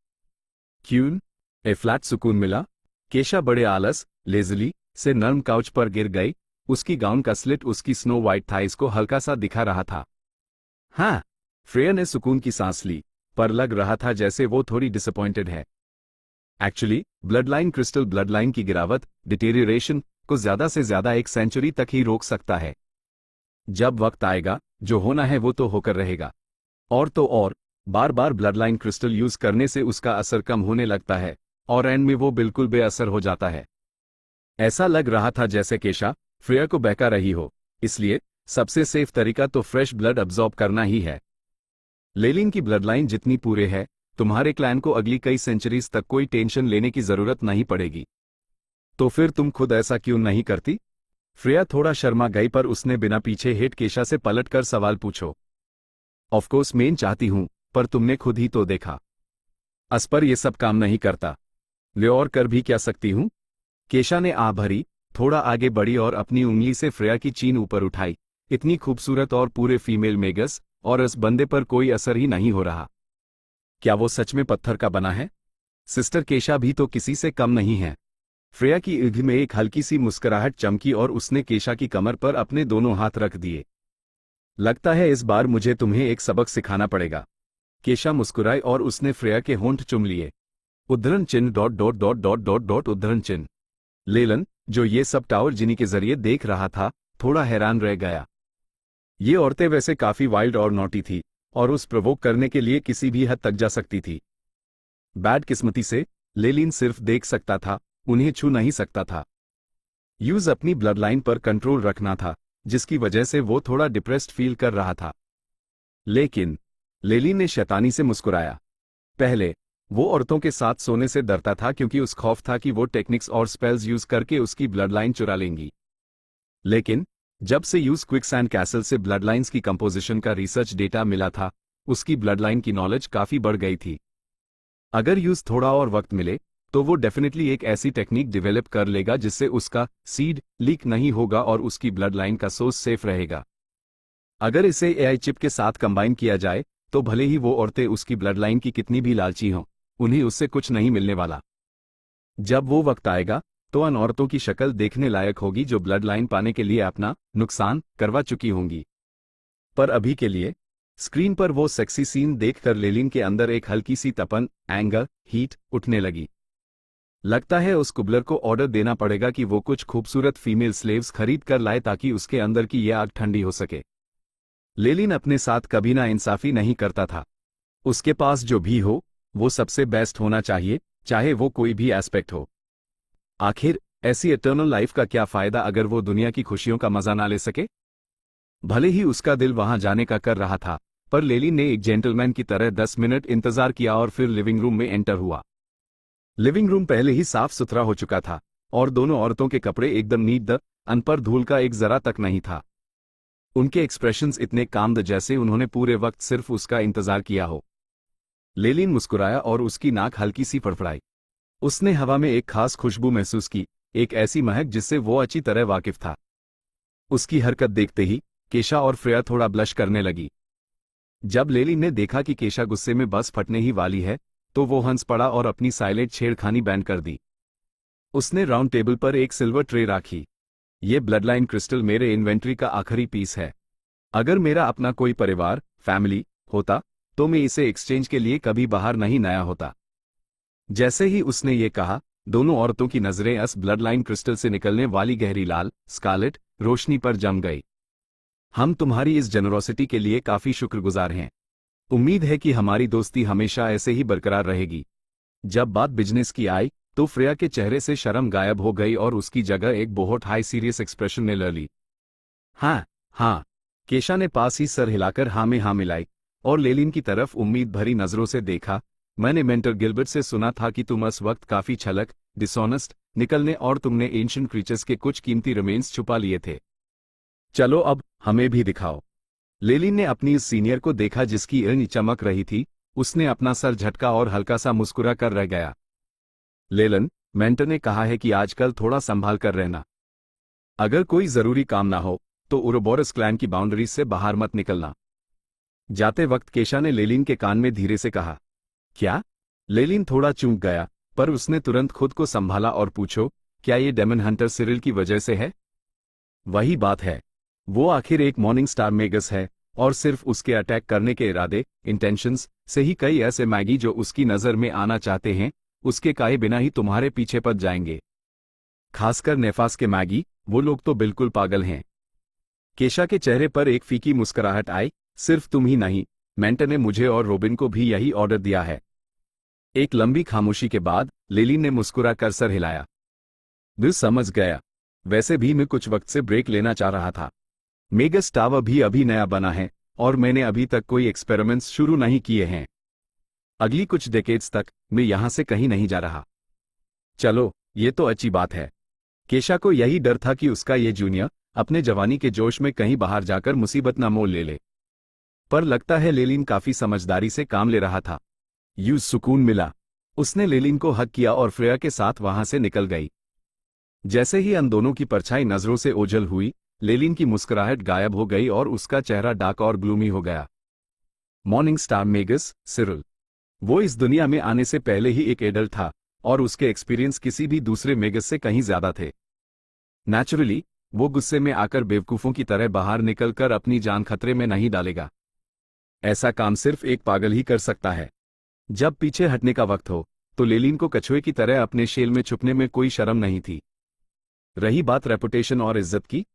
क्यून ए फ्लैट सुकून मिला। केशा बड़े आलस लेजली से नर्म काउच पर गिर गई। उसकी गाउन का स्लिट उसकी स्नो वाइट थाइस को हल्का सा दिखा रहा था। हाँ, फ्रेया ने सुकून की सांस ली, पर लग रहा था जैसे वो थोड़ी डिसअपॉइंटेड है। एक्चुअली ब्लडलाइन क्रिस्टल ब्लडलाइन की गिरावट डिटेरियोरेशन को ज्यादा से ज्यादा 1 सेंचुरी तक ही रोक सकता है। जब वक्त आएगा, जो होना है वो तो होकर रहेगा। और तो और बार बार ब्लडलाइन क्रिस्टल यूज करने से उसका असर कम होने लगता है और एंड में वो बिल्कुल बेअसर हो जाता है। ऐसा लग रहा था जैसे केशा फ्रेया को बहका रही हो, इसलिए सबसे सेफ तरीका तो फ्रेश ब्लड अब्सॉर्ब करना ही है। लेलिन की ब्लडलाइन जितनी पूरे है, तुम्हारे क्लैन को अगली कई सेंचुरीज तक कोई टेंशन लेने की जरूरत नहीं पड़ेगी। तो फिर तुम खुद ऐसा क्यों नहीं करती? फ्रेया थोड़ा शर्मा गई, पर उसने बिना पीछे हेट केशा से पलटकर सवाल पूछो। ऑफकोर्स मैं चाहती हूं, पर तुमने खुद ही तो देखा अस पर यह सब काम नहीं करता। ले और कर भी क्या सकती हूं? केशा ने आ भरी, थोड़ा आगे बढ़ी और अपनी उंगली से फ्रेया की चीन ऊपर उठाई। इतनी खूबसूरत और पूरे फीमेल मेगस, और इस बंदे पर कोई असर ही नहीं हो रहा। क्या वो सच में पत्थर का बना है? सिस्टर केशा भी तो किसी से कम नहीं है। फ्रेया की ईद में एक हल्की सी मुस्कुराहट चमकी और उसने केशा की कमर पर अपने दोनों हाथ रख दिए। लगता है इस बार मुझे तुम्हें एक सबक सिखाना पड़ेगा। केशा मुस्कुराई और उसने फ्रेया के होंठ चुम लिए। उद्धरण चिन्ह dot dot dot dot dot dot उद्धरण चिन्ह। लेलन, जो ये सब टावर जिनी के जरिए देख रहा था, थोड़ा हैरान रह गया। ये औरतें वैसे काफी वाइल्ड और नॉटी थी, और उस प्रवोक करने के लिए किसी भी हद तक जा सकती थी। बैड किस्मती से लेलिन सिर्फ देख सकता था, उन्हें छू नहीं सकता था। यूज अपनी ब्लडलाइन पर कंट्रोल रखना था, जिसकी वजह से वो थोड़ा डिप्रेस्ड फील कर रहा था। लेकिन लेलिन ने शैतानी से मुस्कुराया। पहले वो औरतों के साथ सोने से डरता था क्योंकि उस खौफ था कि वो टेक्निक्स और स्पेल्स यूज करके उसकी ब्लडलाइन चुरा लेंगी। लेकिन जब से यूज क्विक्सैंड कैसल से ब्लडलाइंस की कंपोजिशन का रिसर्च डेटा मिला था, उसकी ब्लडलाइन की नॉलेज काफी बढ़ गई थी। अगर यूज थोड़ा और वक्त मिले तो वो डेफिनेटली एक ऐसी टेक्निक डेवलप कर लेगा जिससे उसका सीड लीक नहीं होगा और उसकी ब्लडलाइन का सोर्स सेफ रहेगा। अगर इसे एआई चिप के साथ कंबाइन किया जाए तो भले ही वो औरतें उसकी ब्लडलाइन की कितनी भी लालची हों, उन्हें उससे कुछ नहीं मिलने वाला। जब वो वक्त आएगा तो उन औरतों की शक्ल देखने लायक होगी जो ब्लड लाइन पाने के लिए अपना नुकसान करवा चुकी होंगी। पर अभी के लिए स्क्रीन पर वो सेक्सी सीन देखकर लेलिन के अंदर एक हल्की सी तपन, एंगर, हीट उठने लगी। लगता है उस कुबलर को ऑर्डर देना पड़ेगा कि वो कुछ खूबसूरत फीमेल स्लेव्स खरीद कर लाए ताकि उसके अंदर की यह आग ठंडी हो सके। लेलिन अपने साथ कभी ना इंसाफी नहीं करता था। उसके पास जो भी हो वो सबसे बेस्ट होना चाहिए, चाहे वो कोई भी एस्पेक्ट हो। आखिर ऐसी इटर्नल लाइफ का क्या फायदा अगर वो दुनिया की खुशियों का मजा ना ले सके? भले ही उसका दिल वहां जाने का कर रहा था, पर लेलिन ने एक जेंटलमैन की तरह 10 मिनट इंतजार किया और फिर लिविंग रूम में एंटर हुआ। लिविंग रूम पहले ही साफ सुथरा हो चुका था और दोनों औरतों के कपड़े एकदम नीट द अन पर धूल का एक जरा तक नहीं था। उनके एक्सप्रेशंस इतने कामद जैसे उन्होंने पूरे वक्त सिर्फ उसका इंतजार किया हो। लेलिन मुस्कुराया और उसकी नाक हल्की सी फड़फड़ाई। उसने हवा में एक खास खुशबू महसूस की, एक ऐसी महक जिससे वो अच्छी तरह वाकिफ था। उसकी हरकत देखते ही केशा और फ्रेया थोड़ा ब्लश करने लगी। जब लेलिन ने देखा कि केशा गुस्से में बस फटने ही वाली है, तो वो हंस पड़ा और अपनी साइलेंट छेड़खानी बैंड कर दी। उसने राउंड टेबल पर एक सिल्वर ट्रे रखी। ये ब्लडलाइन क्रिस्टल मेरे इन्वेंट्री का आखिरी पीस है। अगर मेरा अपना कोई परिवार, फैमिली होता तो मैं इसे एक्सचेंज के लिए कभी बाहर नहीं नया होता। जैसे ही उसने ये कहा, दोनों औरतों की नजरें इस ब्लडलाइन क्रिस्टल से निकलने वाली गहरी लाल स्कारलेट रोशनी पर जम गई। हम तुम्हारी इस जेनरोसिटी के लिए काफी शुक्रगुजार हैं। उम्मीद है कि हमारी दोस्ती हमेशा ऐसे ही बरकरार रहेगी। जब बात बिजनेस की आई तो फ्रेया के चेहरे से शर्म गायब हो गई और उसकी जगह एक बहुत हाई सीरियस एक्सप्रेशन ने ले ली। हाँ हाँ, केशा ने पास ही सर हिलाकर हाँ में हाँ मिलाई और लेलिन की तरफ उम्मीद भरी नजरों से देखा। मैंने मेंटर गिलबर्ट से सुना था कि तुम इस वक्त काफी छलक, डिसऑनेस्ट निकलने और तुमने एंशिएंट क्रीचर्स के कुछ कीमती रिमेन्स छुपा लिए थे। चलो अब हमें भी दिखाओ। लेलिन ने अपनी इस सीनियर को देखा जिसकी ईर्ष्या चमक रही थी। उसने अपना सर झटका और हल्का सा मुस्कुरा कर रह गया। लेलन, मेंटर ने कहा है कि आजकल थोड़ा संभाल कर रहना। अगर कोई जरूरी काम ना हो तो उरोबोरस क्लैन की बाउंड्रीज से बाहर मत निकलना। जाते वक्त केशा ने लेलिन के कान में धीरे से कहा। क्या? लेलिन थोड़ा चूक गया, पर उसने तुरंत खुद को संभाला और पूछो, क्या ये डेमन हंटर सिरिल की वजह से है? वही बात है। वो आखिर एक मॉर्निंग स्टार मेगस है, और सिर्फ उसके अटैक करने के इरादे, इंटेंशंस से ही कई ऐसे मैगी जो उसकी नज़र में आना चाहते हैं, उसके कहे बिना ही तुम्हारे पीछे पड़ जाएंगे। खासकर नेफास के मैगी, वो लोग तो बिल्कुल पागल हैं। केशा के चेहरे पर एक फीकी मुस्कुराहट आई। सिर्फ तुम ही नहीं, मेंटर ने मुझे और रोबिन को भी यही ऑर्डर दिया है। एक लंबी खामोशी के बाद लेलिन ने मुस्कुरा कर सर हिलाया। दिल समझ गया। वैसे भी मैं कुछ वक्त से ब्रेक लेना चाह रहा था। मेगस टावर भी अभी नया बना है, और मैंने अभी तक कोई एक्सपेरिमेंट्स शुरू नहीं किए हैं। अगली कुछ डेकेड्स तक मैं यहां से कहीं नहीं जा रहा। चलो, ये तो अच्छी बात है। केशा को यही डर था कि उसका ये जूनियर अपने जवानी के जोश में कहीं बाहर जाकर मुसीबत न मोल ले ले। पर लगता है लेलिन काफी समझदारी से काम ले रहा था। यूं सुकून मिला। उसने लेलिन को हक किया और फ्रेया के साथ वहां से निकल गई। जैसे ही उन दोनों की परछाई नजरों से ओझल हुई, लेलिन की मुस्कुराहट गायब हो गई और उसका चेहरा डार्क और ग्लूमी हो गया। Morning star magus Cyril. वो इस दुनिया में आने से पहले ही एक एडल्ट था, और उसके एक्सपीरियंस किसी भी दूसरे मेगस से कहीं ज्यादा थे। नेचुरली, वो गुस्से में आकर बेवकूफों की तरह बाहर निकलकर अपनी जान खतरे में नहीं डालेगा। ऐसा काम सिर्फ एक पागल ही कर सकता है। जब पीछे हटने का वक्त हो, तो लेलिन को कछुए की तरह अपने शेल में छुपने में कोई शर्म नहीं थी। रही बात रेपुटेशन और इज्जत की,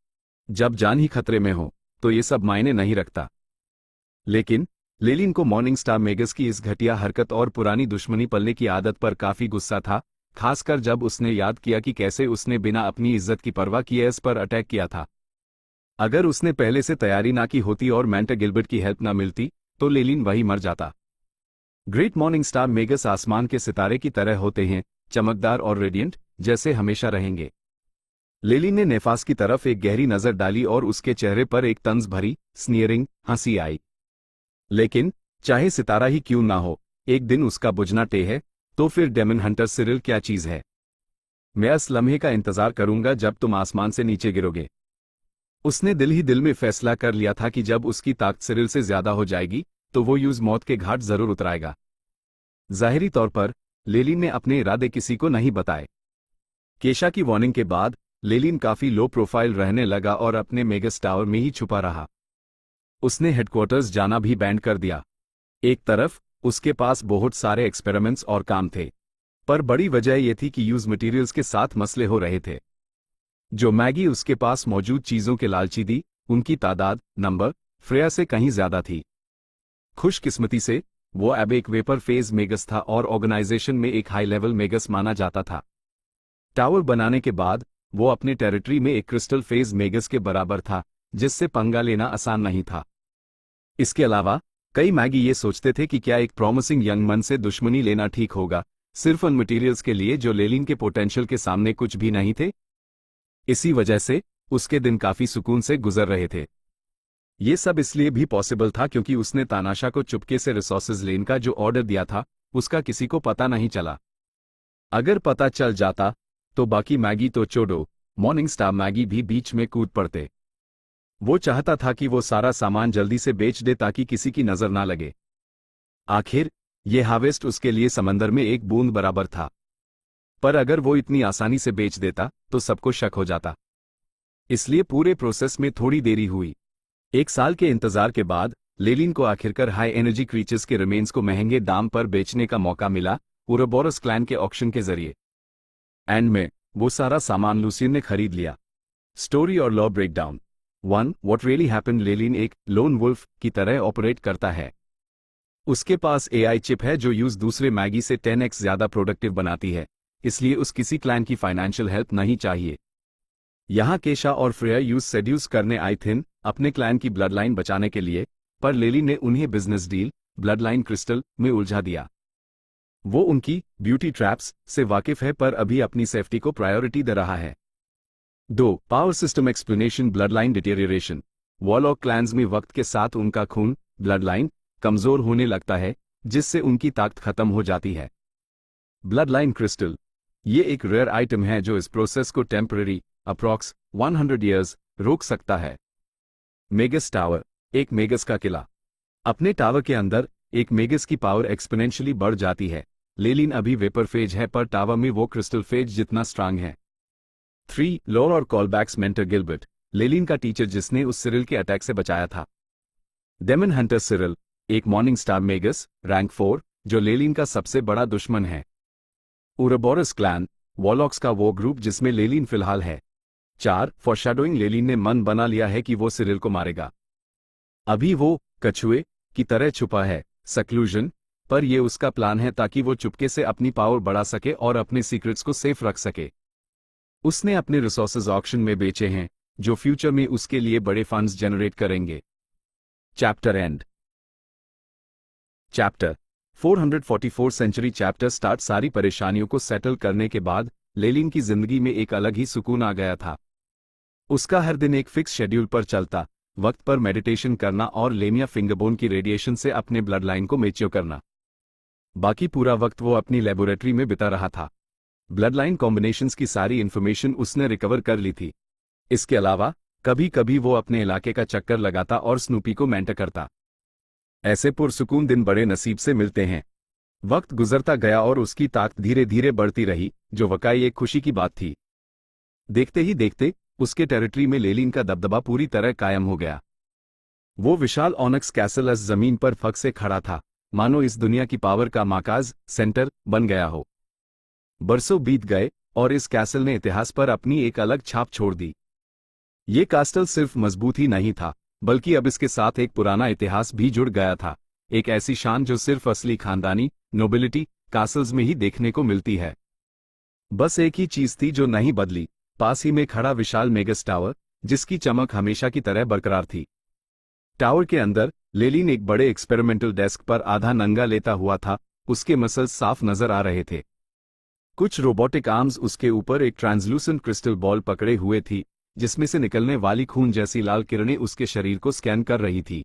जब जान ही खतरे में हो, तो ये सब मायने नहीं रखता। लेकिन लेलिन को मॉर्निंग स्टार मेगस की इस घटिया हरकत और पुरानी दुश्मनी पलने की आदत पर काफी गुस्सा था, खासकर जब उसने याद किया कि कैसे उसने बिना अपनी इज्जत की परवाह किए इस पर अटैक किया था। अगर उसने पहले से तैयारी ना की होती और मेंटर गिलबर्ट की हेल्प ना मिलती, तो लेलिन वही मर जाता। ग्रेट मॉर्निंग स्टार मेगस आसमान के सितारे की तरह होते हैं, चमकदार और रेडिएंट, जैसे हमेशा रहेंगे। लेलिन ने नेफास की तरफ एक गहरी नजर डाली और उसके चेहरे पर एक तंज भरी, स्नीयरिंग हंसी आई। लेकिन चाहे सितारा ही क्यों ना हो, एक दिन उसका बुझना तय है, तो फिर डेमन हंटर सिरिल क्या चीज है? मैं इस लम्हे का इंतजार करूंगा जब तुम आसमान से नीचे गिरोगे। उसने दिल ही दिल में फैसला कर लिया था कि जब उसकी ताकत सिरिल से ज्यादा हो जाएगी, तो वो यूज मौत के घाट जरूर उतराएगा। जाहिरी तौर पर लेलिन ने अपने इरादे किसी को नहीं बताए। केशा की वार्निंग के बाद लेलिन काफी लो प्रोफाइल रहने लगा और अपने मेगस टावर में ही छुपा रहा। उसने हेडक्वार्टर्स जाना भी बैंड कर दिया। एक तरफ उसके पास बहुत सारे एक्सपेरिमेंट्स और काम थे, पर बड़ी वजह यह थी कि यूज मटेरियल्स के साथ मसले हो रहे थे। जो मैगी उसके पास मौजूद चीजों के लालची थी, उनकी तादाद, नंबर, फ्रेया से कहीं ज्यादा थी। खुशकिस्मती से वो अब एक वेपर फेज मेगस था और ऑर्गेनाइजेशन में एक हाई लेवल मेगस माना जाता था। टावर बनाने के बाद वो अपने टेरिटरी में एक क्रिस्टल फेज मेगस के बराबर था, जिससे पंगा लेना आसान नहीं था। इसके अलावा कई मैगी ये सोचते थे कि क्या एक प्रॉमिसिंग यंग मन से दुश्मनी लेना ठीक होगा, सिर्फ उन मटेरियल्स के लिए जो लेलिन के पोटेंशियल के सामने कुछ भी नहीं थे। इसी वजह से उसके दिन काफी सुकून से गुजर रहे थे। ये सब इसलिए भी पॉसिबल था क्योंकि उसने तानाशा को चुपके से रिसोर्सेज लेने का जो ऑर्डर दिया था, उसका किसी को पता नहीं चला। अगर पता चल जाता, तो बाकी मैगी तो छोड़ो, मॉर्निंग स्टार मैगी भी बीच में कूद पड़ते। वो चाहता था कि वो सारा सामान जल्दी से बेच दे ताकि किसी की नजर ना लगे। आखिर ये हार्वेस्ट उसके लिए समंदर में एक बूंद बराबर था। पर अगर वो इतनी आसानी से बेच देता, तो सबको शक हो जाता। इसलिए पूरे प्रोसेस में थोड़ी देरी हुई। 1 साल के इंतजार के बाद लेलिन को आखिरकार हाई एनर्जी क्रीचर्स के रिमेन्स को महंगे दाम पर बेचने का मौका मिला, उरोबोरस क्लैन के ऑक्शन के जरिए। एंड में वो सारा सामान लूसियन ने खरीद लिया। स्टोरी और lore breakdown 1 what really happened. Lelin एक लोन वुल्फ की तरह ऑपरेट करता है। उसके पास एआई चिप है जो यूज दूसरे मैगी से 10x ज्यादा प्रोडक्टिव बनाती है, इसलिए उस किसी क्लैन की फाइनेंशियल हेल्प नहीं चाहिए। यहां केशा और फ्रेया यूज सेड्यूस करने आई थीं अपने क्लैन की ब्लड लाइन बचाने के लिए, पर लेलिन ने उन्हें business deal, blood line crystal में उलझा दिया। वो उनकी ब्यूटी ट्रैप्स से वाकिफ है, पर अभी अपनी सेफ्टी को प्रायोरिटी दे रहा है। 2 power system explanation. Blood line deterioration. Warlock clans में वक्त के साथ उनका खून, ब्लड लाइन, कमजोर होने लगता है, जिससे उनकी ताकत खत्म हो जाती है। Blood line crystal. ये एक रेयर आइटम है जो इस प्रोसेस को टेम्पररी, अप्रॉक्स 100 ईयर्स रोक सकता है। मेगस टावर, एक मेगस का किला। अपने टावर के अंदर एक मेगस की पावर एक्सपोनेंशियली बढ़ जाती है। लेलिन अभी वेपर फेज है पर टावर में वो क्रिस्टल फेज जितना स्ट्रांग है। 3. लोर और कॉलबैक्स मेंटर गिलबर्ट, लेलिन का टीचर जिसने उस सिरिल के अटैक से बचाया था। डेमन हंटर सिरिल, एक मॉर्निंग स्टार मेगस, रैंक 4, जो लेलिन का सबसे बड़ा दुश्मन है। उरोबोरस क्लैन, वॉलॉक्स का वो ग्रुप जिसमें लेलिन फिलहाल है। 4. फॉरशैडोइंग, लेलिन ने मन बना लिया है कि वो सिरिल को मारेगा। अभी वो कछुए की तरह छुपा है सक्लूजन, पर ये उसका प्लान है ताकि वो चुपके से अपनी पावर बढ़ा सके और अपने सीक्रेट्स को सेफ रख सके। उसने अपने रिसोर्सेज ऑक्शन में बेचे हैं जो फ्यूचर में उसके लिए बड़े फंड्स जनरेट करेंगे। Chapter end. Chapter 444 century chapter start. सारी परेशानियों को सेटल करने के बाद लेलिन की जिंदगी में एक अलग ही सुकून आ गया था। उसका हर दिन एक फिक्स शेड्यूल पर चलता, वक्त पर मेडिटेशन करना और लेमिया फिंगरबोन की रेडिएशन से अपने ब्लड लाइन को मैच्योर करना। बाकी पूरा वक्त वो अपनी लेबोरेटरी में बिता रहा था। ब्लड लाइन कॉम्बिनेशंस की सारी इंफॉर्मेशन उसने रिकवर कर ली थी। इसके अलावा कभी कभी वो अपने इलाके का चक्कर लगाता और स्नूपी को मेंटर करता। ऐसे पुरसुकून दिन बड़े नसीब से मिलते हैं। वक्त गुजरता गया और उसकी ताकत धीरे धीरे बढ़ती रही, जो वाकई एक खुशी की बात थी। देखते ही देखते उसके टेरिटरी में लेलिन का दबदबा पूरी तरह कायम हो गया। वो विशाल ऑनक्स कैसल इस जमीन पर फक से खड़ा था, मानो इस दुनिया की पावर का मरकज सेंटर बन गया हो। बरसों बीत गए और इस कैसल ने इतिहास पर अपनी एक अलग छाप छोड़ दी। ये कास्टल सिर्फ मजबूत ही नहीं था, बल्कि अब इसके साथ एक पुराना इतिहास भी जुड़ गया था, एक ऐसी शान जो सिर्फ असली खानदानी नोबिलिटी कासल्स में ही देखने को मिलती है। बस एक ही चीज थी जो नहीं बदली, पास ही में खड़ा विशाल मेगस टावर, जिसकी चमक हमेशा की तरह बरकरार थी। टावर के अंदर लेलिन एक बड़े एक्सपेरिमेंटल डेस्क पर आधा नंगा लेटा हुआ था, उसके मसल्स साफ नजर आ रहे थे। कुछ रोबोटिक आर्म्स उसके ऊपर एक ट्रांसलूसेंट क्रिस्टल बॉल पकड़े हुए थी, जिसमें से निकलने वाली खून जैसी लाल किरणें उसके शरीर को स्कैन कर रही थी।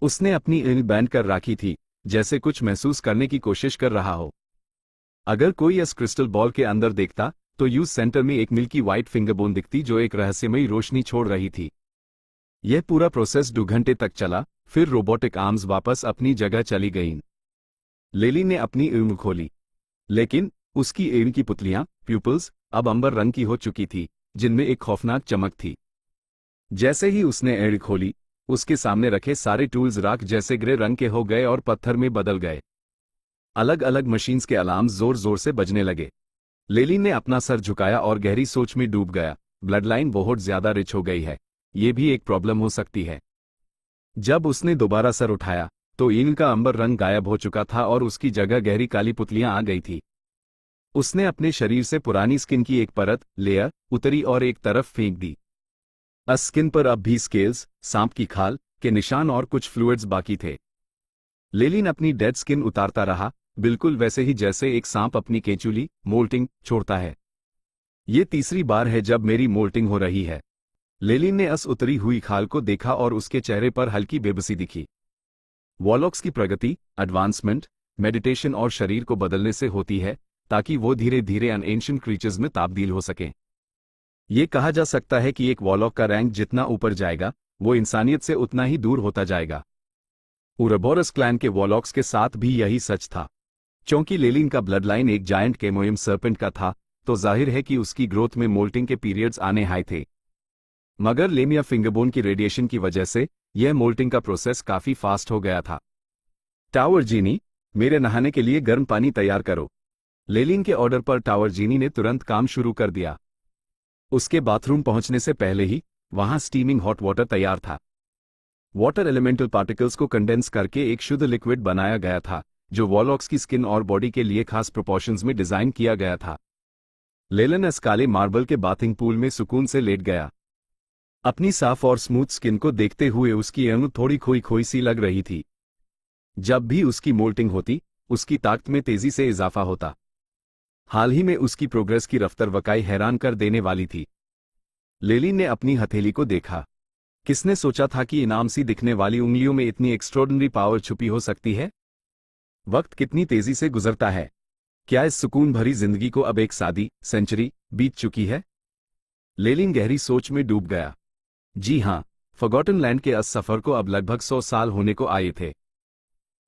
उसने अपनी ईंट बैंड कर रखी थी, जैसे कुछ महसूस करने की कोशिश कर रहा हो। अगर कोई इस क्रिस्टल बॉल के अंदर देखता तो यूज सेंटर में एक मिल्की व्हाइट फिंगरबोन दिखती जो एक रहस्यमयी रोशनी छोड़ रही थी। यह पूरा प्रोसेस 2 घंटे तक चला, फिर रोबोटिक आर्म्स वापस अपनी जगह चली गईं। लेलिन ने अपनी ईंट खोली, लेकिन उसकी ईंट की पुतलियां प्यूपल्स अब अंबर रंग की हो चुकी थी, जिनमें एक खौफनाक चमक थी। जैसे ही उसने ईंट खोली, उसके सामने रखे सारे टूल्स राख जैसे ग्रे रंग के हो गए और पत्थर में बदल गए। अलग अलग मशीन्स के अलार्म्स जोर जोर से बजने लगे। लेलिन ने अपना सर झुकाया और गहरी सोच में डूब गया। ब्लड लाइन बहुत ज्यादा रिच हो गई है, ये भी एक प्रॉब्लम हो सकती है। जब उसने दोबारा सर उठाया तो ईंट का अंबर रंग गायब हो चुका था और उसकी जगह गहरी काली पुतलियां आ गई थी। उसने अपने शरीर से पुरानी स्किन की एक परत लेयर उतरी और एक तरफ फेंक दी। स्किन पर अब भी स्केल्स, सांप की खाल के निशान और कुछ फ्लूइड्स बाकी थे। लेलिन अपनी डेड स्किन उतारता रहा, बिल्कुल वैसे ही जैसे एक सांप अपनी केंचुली मोल्टिंग छोड़ता है। ये तीसरी बार है जब मेरी मोल्टिंग हो रही है। लेलिन ने उतरी हुई खाल को देखा और उसके चेहरे पर हल्की बेबसी दिखी। वॉलॉक्स की प्रगति, एडवांसमेंट, मेडिटेशन और शरीर को बदलने से होती है, ताकि वो धीरे धीरे एंशिएंट क्रीचर्स में तब्दील हो सकें। ये कहा जा सकता है कि एक वॉलॉक का रैंक जितना ऊपर जाएगा, वो इंसानियत से उतना ही दूर होता जाएगा। उरोबोरस क्लैन के वॉलॉक्स के साथ भी यही सच था। क्योंकि लेलिन का ब्लड लाइन एक जायंट केमोयम सर्पेंट का था, तो जाहिर है कि उसकी ग्रोथ में मोल्टिंग के पीरियड्स आने हाई थे। मगर लेमिया फिंगरबोन की रेडिएशन की वजह से यह मोल्टिंग का प्रोसेस काफी फास्ट हो गया था। टावर जीनी, मेरे नहाने के लिए गर्म पानी तैयार करो। लेलिन के ऑर्डर पर टावर जीनी ने तुरंत काम शुरू कर दिया। उसके बाथरूम पहुंचने से पहले ही वहां स्टीमिंग हॉट वाटर तैयार था। वाटर एलिमेंटल पार्टिकल्स को कंडेंस करके एक शुद्ध लिक्विड बनाया गया था, जो वॉलॉक्स की स्किन और बॉडी के लिए खास प्रोपोर्शंस में डिजाइन किया गया था। लेलिन इस काले मार्बल के बाथिंग पूल में सुकून से लेट गया। अपनी साफ और स्मूथ स्किन को देखते हुए उसकी आंखें थोड़ी खोई खोई सी लग रही थी। जब भी उसकी मोल्टिंग होती, उसकी ताकत में तेजी से इजाफा होता। हाल ही में उसकी प्रोग्रेस की रफ्तार वाकई हैरान कर देने वाली थी। लेलिन ने अपनी हथेली को देखा। किसने सोचा था कि इनाम सी दिखने वाली उंगलियों में इतनी एक्स्ट्रॉर्डिनरी पावर छुपी हो सकती है? वक्त कितनी तेजी से गुजरता है। क्या इस सुकून भरी जिंदगी को अब एक सादी सेंचुरी बीत चुकी है? लेलिन गहरी सोच में डूब गया। जी हां, फॉरगॉटन लैंड के इस सफर को अब लगभग 100 साल होने को आए थे।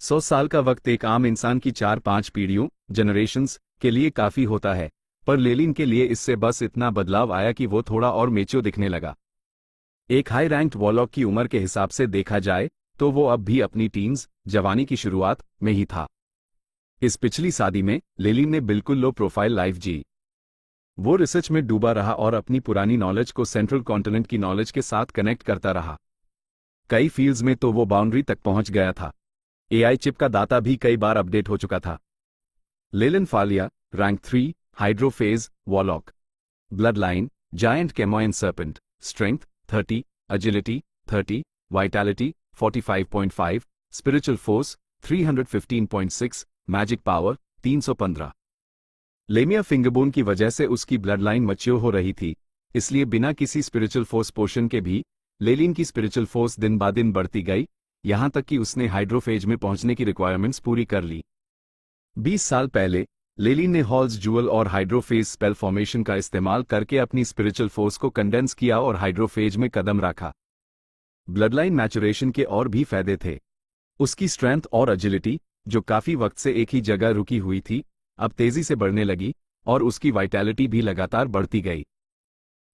100 साल का वक्त एक आम इंसान की 4-5 पीढ़ियों जनरेशंस के लिए काफी होता है, पर लेलिन के लिए इससे बस इतना बदलाव आया कि वो थोड़ा और मेच्योर दिखने लगा। एक हाई रैंक्ड वॉरलॉक की उम्र के हिसाब से देखा जाए तो वो अब भी अपनी टीन्स जवानी की शुरुआत में ही था। इस पिछली शादी में लेलिन ने बिल्कुल लो प्रोफाइल लाइफ जी। वो रिसर्च में डूबा रहा और अपनी पुरानी नॉलेज को सेंट्रल कॉन्टिनेंट की नॉलेज के साथ कनेक्ट करता रहा। कई फील्ड्स में तो वो बाउंड्री तक पहुंच गया था। एआई चिप का दाता भी कई बार अपडेट हो चुका था। Lelin Falia, rank 3, hydrophase, warlock, blood line, giant Kemoin serpent, strength 30, agility 30, vitality 45.5, spiritual force 315.6, magic power 315। Lamia fingerbone की वजह से उसकी ब्लड लाइन मैच्योर हो रही थी, इसलिए बिना किसी स्पिरिचुअल फोर्स पोषण के भी लेलिन की स्पिरिचुअल फोर्स दिन ब दिन बढ़ती गई, यहां तक कि उसने हाइड्रोफेज में पहुंचने की रिक्वायरमेंट्स पूरी कर ली। 20 साल पहले लेलिन ने हॉल्स जूअल और हाइड्रोफेज स्पेल फॉर्मेशन का इस्तेमाल करके अपनी स्पिरिचुअल फोर्स को कंडेंस किया और हाइड्रोफेज में कदम रखा। ब्लडलाइन मैचुरेशन के और भी फायदे थे। उसकी स्ट्रेंथ और एजिलिटी, जो काफी वक्त से एक ही जगह रुकी हुई थी, अब तेजी से बढ़ने लगी और उसकी वाइटैलिटी भी लगातार बढ़ती गई।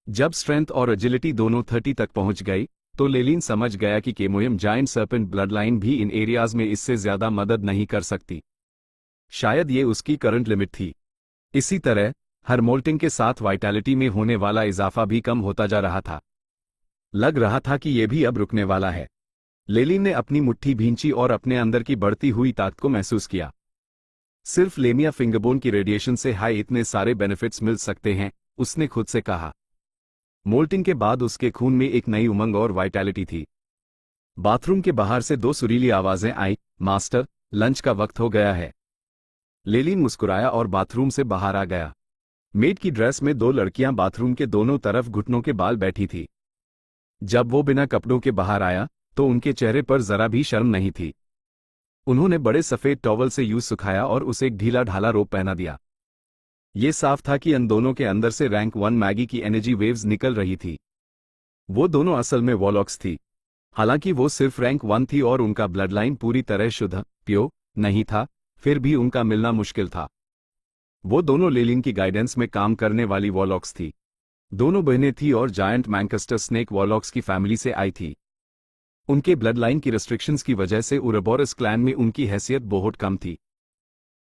जब स्ट्रेंथ और एजिलिटी दोनों 30 तक पहुंच गई तो लेलिन समझ गया कि केमोयम जायंट सर्पेंट ब्लडलाइन भी इन एरियाज में इससे ज्यादा मदद नहीं कर सकती। शायद ये उसकी करंट लिमिट थी। इसी तरह हर मोल्टिंग के साथ वाइटैलिटी में होने वाला इजाफा भी कम होता जा रहा था। लग रहा था कि यह भी अब रुकने वाला है। लेलिन ने अपनी मुट्ठी भींची और अपने अंदर की बढ़ती हुई ताकत को महसूस किया। सिर्फ लेमिया फिंगरबोन की रेडिएशन से हाई इतने सारे बेनिफिट्स मिल सकते हैं, उसने खुद से कहा। मोल्टिंग के बाद उसके खून में एक नई उमंग और वाइटैलिटी थी। बाथरूम के बाहर से 2 सुरीली आवाजें आई, मास्टर, लंच का वक्त हो गया है। लेलिन मुस्कुराया और बाथरूम से बाहर आ गया। मेड की ड्रेस में 2 लड़कियां बाथरूम के दोनों तरफ घुटनों के बाल बैठी थी। जब वो बिना कपड़ों के बाहर आया तो उनके चेहरे पर जरा भी शर्म नहीं थी। उन्होंने बड़े सफेद टॉवल से यूं सुखाया और उसे एक ढीला ढाला रोब पहना दिया। ये साफ था कि इन दोनों के अंदर से रैंक 1 मैगी की एनर्जी वेव्स निकल रही थी। वो दोनों असल में वॉरलॉक्स थी। हालांकि वो सिर्फ रैंक 1 थी और उनका ब्लड लाइन पूरी तरह शुद्ध प्योर नहीं था, फिर भी उनका मिलना मुश्किल था। वो दोनों लेलिन की गाइडेंस में काम करने वाली वॉरलॉक्स थी। दोनों बहनें थी और जायंट मैनकस्टर स्नेक वॉरलॉक्स की फैमिली से आई थी। उनके ब्लड लाइन की रेस्ट्रिक्शंस की वजह से उरोबोरस क्लैन में उनकी हैसियत बहुत कम थी।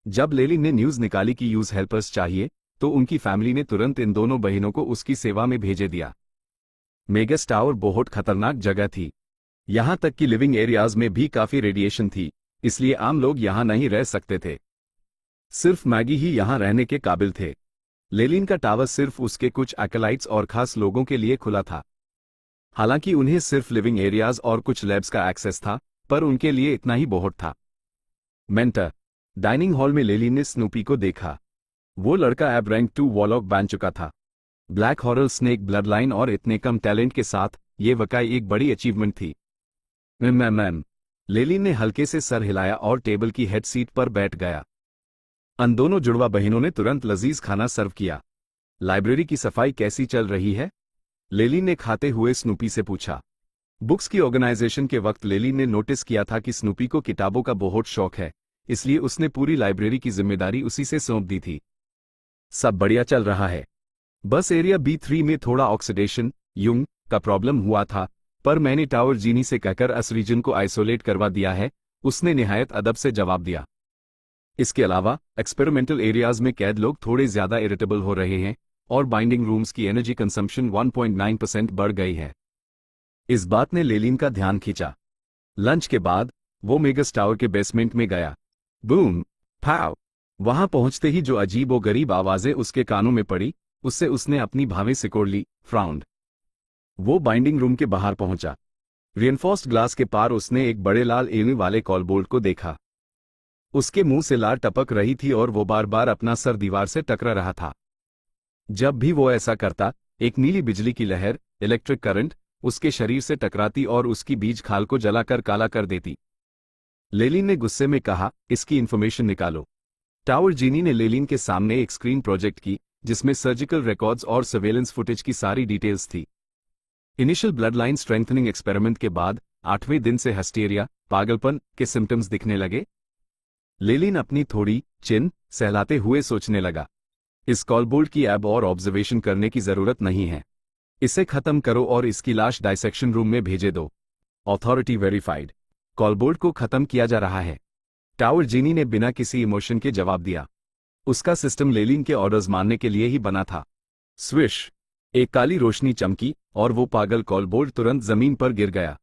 जब लेलिन ने न्यूज निकाली कि यूज हेल्पर्स चाहिए तो उनकी फैमिली ने तुरंत इन दोनों बहनों को उसकी सेवा में भेजे दिया। मेगस टावर बहुत खतरनाक जगह थी। यहां तक कि लिविंग एरियाज में भी काफी रेडिएशन थी, इसलिए आम लोग यहां नहीं रह सकते थे। सिर्फ मैगी ही यहां रहने के काबिल थे। लेलिन का टावर सिर्फ उसके कुछ एक्लाइट्स और खास लोगों के लिए खुला था। हालांकि उन्हें सिर्फ लिविंग एरियाज और कुछ लैब्स का एक्सेस था, पर उनके लिए इतना ही बहुत था। मेंटर डाइनिंग हॉल में लेलिन ने स्नूपी को देखा। वो लड़का अब रैंक 2 वॉरलॉक बन चुका था। ब्लैक हॉरल स्नेक ब्लड लाइन और इतने कम टैलेंट के साथ ये वाकई एक बड़ी अचीवमेंट थी। मैम, लेलिन ने हल्के से सर हिलाया और टेबल की हेड सीट पर बैठ गया। अन दोनों जुड़वा बहनों ने तुरंत लजीज खाना सर्व किया। लाइब्रेरी की सफाई कैसी चल रही है? लेलिन ने खाते हुए स्नूपी से पूछा। बुक्स की ऑर्गेनाइजेशन के वक्त लेलिन ने नोटिस किया था कि स्नूपी को किताबों का बहुत शौक है, इसलिए उसने पूरी लाइब्रेरी की जिम्मेदारी उसी से सौंप दी थी। सब बढ़िया चल रहा है। बस एरिया B3 में थोड़ा ऑक्सीडेशन यूंग का प्रॉब्लम हुआ था, पर मैंने टावर जीनी से कहकर इस रीजन को आइसोलेट करवा दिया है, उसने निहायत अदब से जवाब दिया। इसके अलावा एक्सपेरिमेंटल एरियाज में कैद लोग थोड़े ज्यादा इरिटेबल हो रहे हैं और बाइंडिंग रूम्स की एनर्जी कंजम्पशन 1.9% बढ़ गई है। इस बात ने लेलिन का ध्यान खींचा। लंच के बाद वो मेगस टावर के बेसमेंट में गया। बूम फाव। वहां पहुंचते ही जो अजीब व गरीब आवाजें उसके कानों में पड़ी, उससे उसने अपनी भावें सिकोड़ ली। फ्राउंड। वो बाइंडिंग रूम के बाहर पहुंचा। रिइंफोर्स्ड ग्लास के पार उसने एक बड़े लाल एवी वाले कॉलबोल्ट को देखा। उसके मुंह से लार टपक रही थी और वो बार बार अपना सर दीवार से टकरा रहा था। जब भी वो ऐसा करता, एक नीली बिजली की लहर, इलेक्ट्रिक करंट, उसके शरीर से टकराती और उसकी बीज खाल को जलाकर काला कर देती। लेलिन ने गुस्से में कहा, इसकी इंफॉर्मेशन निकालो। टावर जीनी ने लेलिन के सामने एक स्क्रीन प्रोजेक्ट की, जिसमें सर्जिकल रिकॉर्ड्स और सर्वेलेंस फुटेज की सारी डिटेल्स थी। Initial blood line strengthening experiment के बाद 8वें दिन से हिस्टीरिया, पागलपन के सिम्टम्स दिखने लगे। लेलिन अपनी थोड़ी चिन सहलाते हुए सोचने लगा, इस कॉलबोल्ट की अब और ऑब्जर्वेशन करने की जरूरत नहीं है, इसे खत्म करो और इसकी लाश डाइसेक्शन रूम में भेजे दो। Authority verified. कॉलबोल्ट को खत्म किया जा रहा है। टावर जीनी ने बिना किसी इमोशन के जवाब दिया। उसका सिस्टम लेलिन के ऑर्डर्स मानने के लिए ही बना था। स्विश, एक काली रोशनी चमकी और वो पागल कॉलबोल्ट तुरंत जमीन पर गिर गया।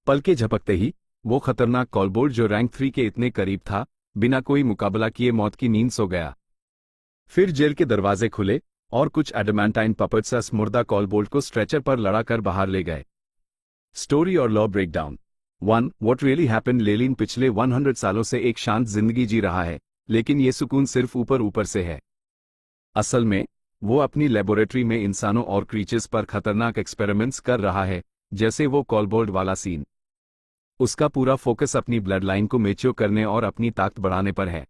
पलके झपकते ही वो खतरनाक कॉलबोल्ट जो रैंक 3 के इतने करीब था, बिना कोई मुकाबला किए मौत की नींद सो गया। फिर जेल के दरवाजे खुले और कुछ एडमेंटाइन पपेट्स मुर्दा कॉलबोल्ट को स्ट्रेचर पर लड़ाकर बाहर ले गए। स्टोरी और lore breakdown. 1. What really happened. Lelin पिछले 100 सालों से एक शांत जिंदगी जी रहा है, लेकिन ये सुकून सिर्फ ऊपर ऊपर से है। असल में वो अपनी लेबोरेटरी में इंसानों और क्रीचर्स पर खतरनाक एक्सपेरिमेंट्स कर रहा है, जैसे वो कॉलबोल्ट वाला सीन। उसका पूरा फोकस अपनी ब्लड लाइन को मैच्योर करने और अपनी ताकत बढ़ाने पर है।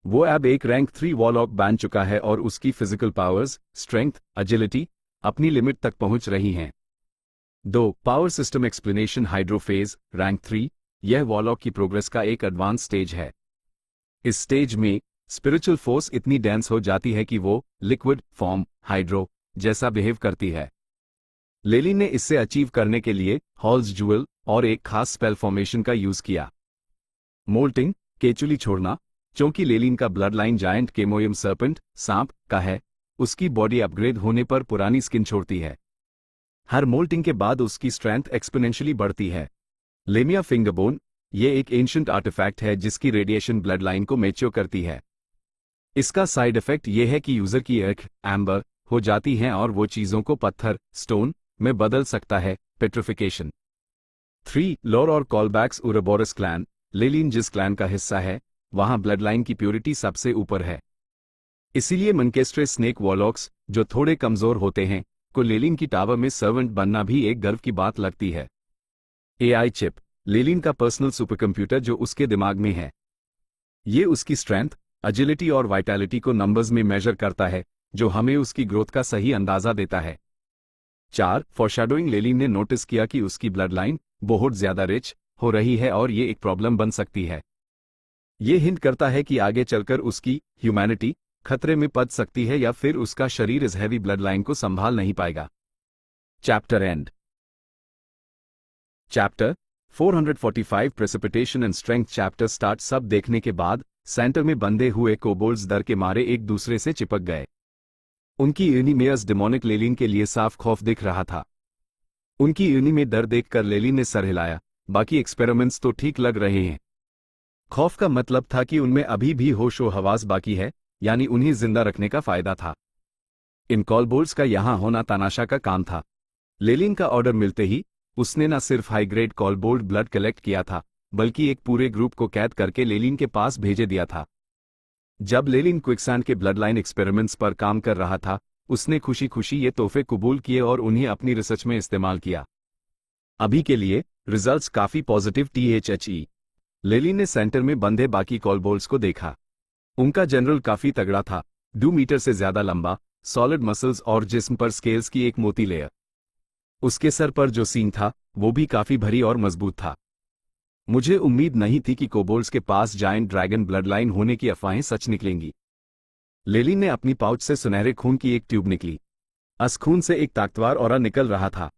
वो अब एक रैंक 3 वॉरलॉक बन चुका है और उसकी फिजिकल पावर्स, स्ट्रेंथ, एजिलिटी अपनी लिमिट तक पहुंच रही हैं। 2. Power system explanation. Hydrophase, rank 3, यह वॉरलॉक की प्रोग्रेस का एक एडवांस स्टेज है। इस स्टेज में स्पिरिचुअल फोर्स इतनी डेंस हो जाती है कि वो लिक्विड फॉर्म, हाइड्रो जैसा बिहेव करती है। लेलिन ने इससे अचीव करने के लिए हॉल्स जूल और एक खास स्पेल फॉर्मेशन का यूज किया। मोल्टिंग, केचुली छोड़ना। चूंकि लेलिन का blood line giant Kemoyam serpent, सांप का है, उसकी बॉडी अपग्रेड होने पर पुरानी स्किन छोड़ती है। हर मोल्टिंग के बाद उसकी स्ट्रेंथ एक्सपोनेंशियली बढ़ती है। लेमिया फिंगरबोन, ये एक एंशिएंट आर्टिफैक्ट है जिसकी रेडिएशन ब्लड लाइन को मैच्योर करती है। इसका साइड इफेक्ट यह है कि यूजर की आंख एम्बर हो जाती हैं और वो चीजों को पत्थर, स्टोन में बदल सकता है, पेट्रिफिकेशन। 3. लॉर और कॉलबैक्स। उरोबोरस क्लैन। लेलिन जिस क्लैन का हिस्सा है, वहां ब्लड लाइन की प्योरिटी सबसे ऊपर है। इसीलिए मनकेस्ट्रे स्नेक वॉलॉक्स, जो थोड़े कमजोर होते हैं, को लेलिन की टावर में सर्वेंट बनना भी एक गर्व की बात लगती है। एआई चिप, लेलिन का पर्सनल सुपरकंप्यूटर जो उसके दिमाग में है। ये उसकी स्ट्रेंथ, एजिलिटी और वाइटैलिटी को नंबर्स में मेजर करता है, जो हमें उसकी ग्रोथ का सही अंदाजा देता है। 4. फॉरशैडोइंग। लेलिन ने नोटिस किया कि उसकी ब्लड लाइन बहुत ज्यादा रिच हो रही है और ये एक प्रॉब्लम बन सकती है। ये हिंट करता है कि आगे चलकर उसकी ह्यूमैनिटी खतरे में पड़ सकती है या फिर उसका शरीर इस हैवी ब्लड लाइन को संभाल नहीं पाएगा। Chapter end. Chapter 445 precipitation and strength. Chapter start. सब देखने के बाद सेंटर में बंधे हुए कोबोल्ड्स डर के मारे एक दूसरे से चिपक गए। उनकी यूनिमेयस डिमोनिक लेलिन के लिए साफ खौफ दिख रहा था। उनकी यूनि में डर देखकर लेलिन ने सर हिलाया। बाकी एक्सपेरिमेंट्स तो ठीक लग रहे हैं। खौफ का मतलब था कि उनमें अभी भी होश व हवास बाकी है, यानी उन्हें जिंदा रखने का फायदा था। इन कॉलबोल्ट्स का यहां होना तानाशा का काम था। लेलिन का ऑर्डर मिलते ही उसने न सिर्फ हाई ग्रेड कॉलबोल्ट ब्लड कलेक्ट किया था, बल्कि एक पूरे ग्रुप को कैद करके लेलिन के पास भेजे दिया था। जब लेलिन क्विकसैंड के ब्लड लाइन एक्सपेरिमेंट्स पर काम कर रहा था, उसने खुशी खुशी ये तोहफे कबूल किए और उन्हें अपनी रिसर्च में इस्तेमाल किया। अभी के लिए रिजल्ट्स काफी पॉजिटिव। THE। लेलिन ने सेंटर में बंधे बाकी कॉलबोल्ट्स को देखा। उनका जनरल काफी तगड़ा था, 2 मीटर से ज्यादा लंबा, सॉलिड मसल्स और जिस्म पर स्केल्स की एक मोटी लेयर। उसके सर पर जो सींग था वो भी काफी भरी और मजबूत था। मुझे उम्मीद नहीं थी कि कोबोल्ट्स के पास जायंट ड्रैगन ब्लड लाइन होने की अफवाहें सच निकलेंगी। लेलिन ने अपनी पाउच से सुनहरे खून की एक ट्यूब निकली। अस खून से एक ताकतवर ऑरा निकल रहा था।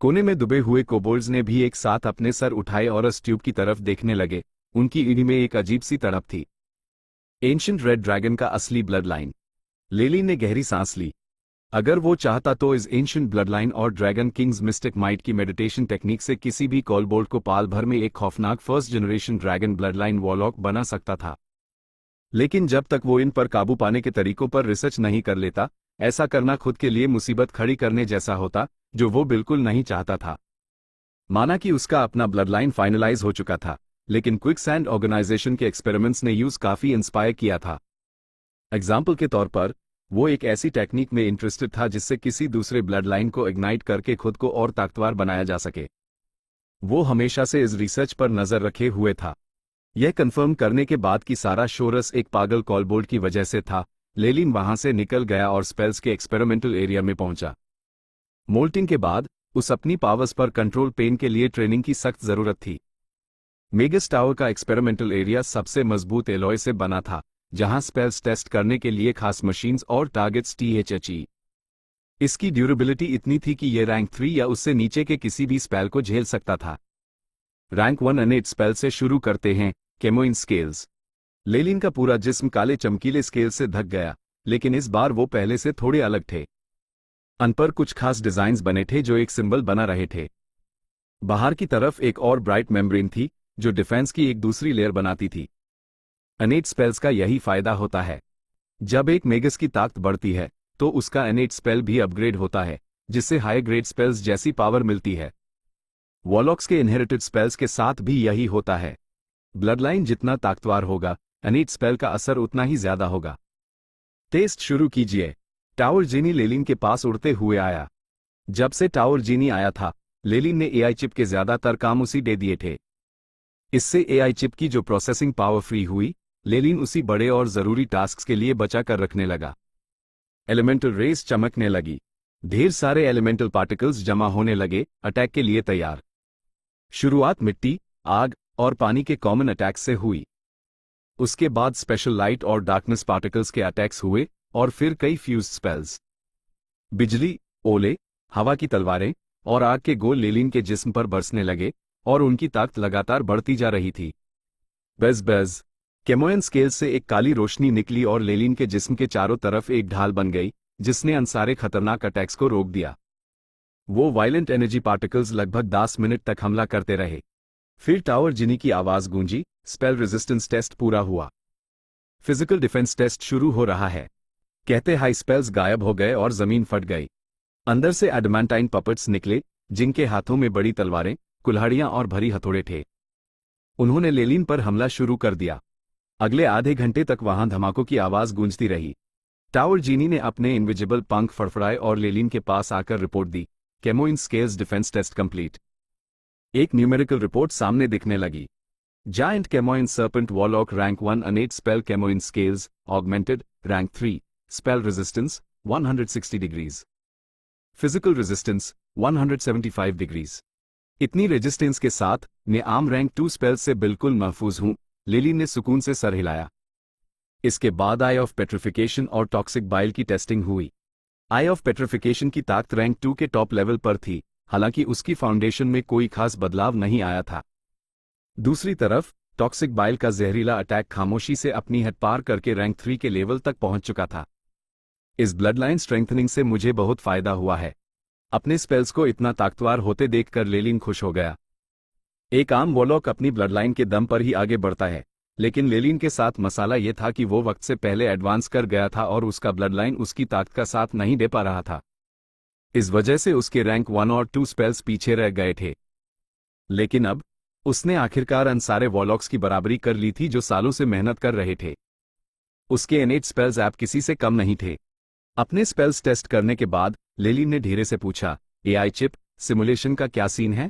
कोने में दुबे हुए कोबोल्ड्स ने भी एक साथ अपने सर उठाए और उस ट्यूब की तरफ देखने लगे। उनकी ईडी में एक अजीब सी तड़प थी। एंशिएंट रेड ड्रैगन का असली ब्लड लाइन। लेलिन ने गहरी सांस ली। अगर वो चाहता तो इस एंशिएंट ब्लड लाइन और ड्रैगन किंग्स मिस्टिक माइट की मेडिटेशन टेक्निक से किसी भी कॉलबोल्ट को पाल भर में एक खौफनाक first generation dragon blood line warlock बना सकता था। लेकिन जब तक वो इन पर काबू पाने के तरीकों पर रिसर्च नहीं कर लेता, ऐसा करना खुद के लिए मुसीबत खड़ी करने जैसा होता, जो वो बिल्कुल नहीं चाहता था। माना कि उसका अपना ब्लड लाइन फाइनलाइज हो चुका था, लेकिन क्विकसैंड ऑर्गेनाइजेशन के एक्सपेरिमेंट्स ने यूज काफी इंस्पायर किया था। एग्जाम्पल के तौर पर वो एक ऐसी टेक्निक में इंटरेस्टेड था जिससे किसी दूसरे ब्लड लाइन को इग्नाइट करके खुद को और ताकतवर बनाया जा सके। वो हमेशा से इस रिसर्च पर नजर रखे हुए था। यह कंफर्म करने के बाद कि सारा शोरस एक पागल कॉलबोल्ट की वजह से था, लेलिन वहां से निकल गया और स्पेल्स के एक्सपेरिमेंटल एरिया में पहुंचा। मोल्टिंग के बाद उस अपनी पावर्स पर कंट्रोल पेन के लिए ट्रेनिंग की सख्त जरूरत थी। मेगस टावर का एक्सपेरिमेंटल एरिया सबसे मजबूत एलॉय से बना था, जहां स्पेल्स टेस्ट करने के लिए खास मशीन्स और टारगेट्स थे। इसकी ड्यूरेबिलिटी इतनी थी कि यह रैंक 3 या उससे नीचे के किसी भी स्पेल को झेल सकता था। रैंक 1 अनेट स्पेल से शुरू करते हैं। केमोइन स्केल्स। लेलिन का पूरा जिस्म काले चमकीले स्केल से ढक गया, लेकिन इस बार वो पहले से थोड़े अलग थे। अन पर कुछ खास डिजाइन्स बने थे जो एक सिंबल बना रहे थे। बाहर की तरफ एक और ब्राइट मेम्ब्रेन थी जो डिफेंस की एक दूसरी लेयर बनाती थी। अनेट स्पेल्स का यही फायदा होता है। जब एक मेगस की ताकत बढ़ती है तो उसका अनेट स्पेल भी अपग्रेड होता है, जिससे हाई ग्रेड स्पेल्स जैसी पावर मिलती है। वॉलॉक्स के इनहेरिटेड स्पेल्स के साथ भी यही होता है। ब्लडलाइन जितना ताकतवर होगा, अनेट स्पेल का असर उतना ही ज्यादा होगा। टेस्ट शुरू कीजिए। टावर जीनी लेलिन के पास उड़ते हुए आया। जब से टावर जीनी आया था, लेलिन ने एआई चिप के ज्यादातर काम उसी दे दिए थे। इससे एआई चिप की जो प्रोसेसिंग पावर फ्री हुई, लेलिन उसी बड़े और जरूरी टास्क के लिए बचा कर रखने लगा। एलिमेंटल रेस चमकने लगी। ढेर सारे एलिमेंटल पार्टिकल्स जमा होने लगे, अटैक के लिए तैयार। शुरुआत मिट्टी, आग और पानी के कॉमन अटैक्स से हुई। उसके बाद स्पेशल लाइट और डार्कनेस पार्टिकल्स के अटैक्स हुए और फिर कई फ्यूज स्पेल्स। बिजली, ओले, हवा की तलवारें और आग के गोल लेलिन के जिस्म पर बरसने लगे और उनकी ताकत लगातार बढ़ती जा रही थी। Beige beige. केमोइन स्केल से एक काली रोशनी निकली और लेलिन के जिस्म के चारों तरफ एक ढाल बन गई, जिसने अन सारे खतरनाक अटैक्स को रोक दिया। वो वायलेंट एनर्जी पार्टिकल्स लगभग 10 मिनट तक हमला करते रहे। फिर टावर जिनी की आवाज गूंजी। स्पेल रेजिस्टेंस टेस्ट पूरा हुआ। फिजिकल डिफेंस टेस्ट शुरू हो रहा है। कहते हाई स्पेल्स गायब हो गए और जमीन फट गई। अंदर से एडमेंटाइन पपेट्स निकले, जिनके हाथों में बड़ी तलवारें, कुल्हाड़ियां और भरी हथौड़े थे। उन्होंने लेलिन पर हमला शुरू कर दिया। अगले आधे घंटे तक वहां धमाकों की आवाज गूंजती रही। टावर जीनी ने अपने इनविजिबल पंख फड़फड़ाए और लेलिन के पास आकर रिपोर्ट दी। Kemoin scales defence test complete. एक न्यूमेरिकल रिपोर्ट सामने दिखने लगी। Giant Kemoin serpent warlock rank 1 innate spell Kemoin scales augmented rank 3 spell resistance 160 degrees, physical resistance 175 degrees. इतनी रेजिस्टेंस के साथ मैं आम रैंक 2 स्पेल से बिल्कुल महफूज हूं। लेलिन ने सुकून से सर हिलाया। इसके बाद आई ऑफ पेट्रिफिकेशन और टॉक्सिक बाइल की टेस्टिंग हुई। आई ऑफ पेट्रिफिकेशन की ताकत रैंक 2 के टॉप लेवल पर थी, हालांकि उसकी फाउंडेशन में कोई खास बदलाव नहीं आया था। दूसरी तरफ टॉक्सिक बाइल का जहरीला अटैक खामोशी से अपनी हद पार करके रैंक 3 के लेवल तक पहुंच चुका था। इस ब्लडलाइन स्ट्रेंथनिंग से मुझे बहुत फायदा हुआ है। अपने स्पेल्स को इतना ताकतवर होते देखकर लेलिन खुश हो गया। एक आम वॉलॉक अपनी ब्लडलाइन के दम पर ही आगे बढ़ता है, लेकिन लेलिन के साथ मसाला यह था कि वो वक्त से पहले एडवांस कर गया था और उसका ब्लडलाइन उसकी ताकत का साथ नहीं दे पा रहा था। इस वजह से उसके रैंक 1 और 2 स्पेल्स पीछे रह गए थे। लेकिन अब उसने आखिरकार अन सारे वॉलॉक्स की बराबरी कर ली थी जो सालों से मेहनत कर रहे थे। उसके इनेट स्पेल्स ऐप किसी से कम नहीं थे। अपने स्पेल्स टेस्ट करने के बाद लेलिन ने धीरे से पूछा, एआई चिप सिमुलेशन का क्या सीन है?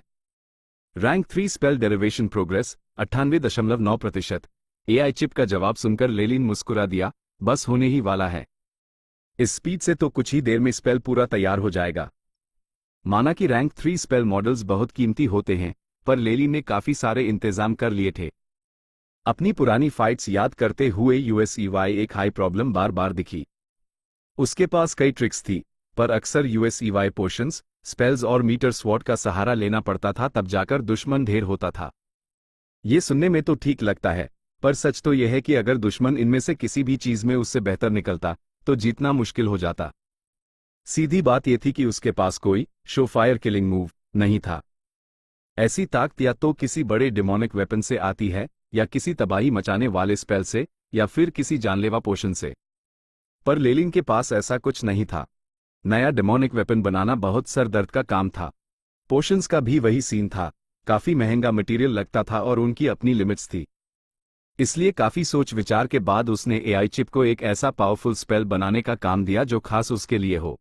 Rank 3 spell derivation progress 98.9%। AI chip का जवाब सुनकर लेलिन मुस्कुरा दिया, बस होने ही वाला है। इस स्पीड से तो कुछ ही देर में स्पेल पूरा तैयार हो जाएगा। माना कि रैंक 3 स्पेल मॉडल्स बहुत कीमती होते हैं, पर लेलिन ने काफी सारे इंतजाम कर लिए थे। अपनी पुरानी फाइट्स याद करते हुए यूएसईवाई एक हाई प्रॉब्लम बार बार दिखी। उसके पास कई ट्रिक्स थी, पर अक्सर यूएसईवाई पोशंस, स्पेल्स और मीटर स्वॉट का सहारा लेना पड़ता था, तब जाकर दुश्मन ढेर होता था। ये सुनने में तो ठीक लगता है, पर सच तो यह है कि अगर दुश्मन इनमें से किसी भी चीज में उससे बेहतर निकलता तो जीतना मुश्किल हो जाता। सीधी बात यह थी कि उसके पास कोई शो फायर किलिंग मूव नहीं था। ऐसी ताकत या तो किसी बड़े डिमोनिक वेपन से आती है, या किसी तबाही मचाने वाले स्पेल से, या फिर किसी जानलेवा पोशन से। पर लेलिन के पास ऐसा कुछ नहीं था। नया डिमोनिक वेपन बनाना बहुत सर दर्द का काम था। पोशंस का भी वही सीन था, काफी महंगा मटेरियल लगता था और उनकी अपनी लिमिट्स थी। इसलिए काफी सोच विचार के बाद उसने एआई चिप को एक ऐसा पावरफुल स्पेल बनाने का काम दिया जो खास उसके लिए हो।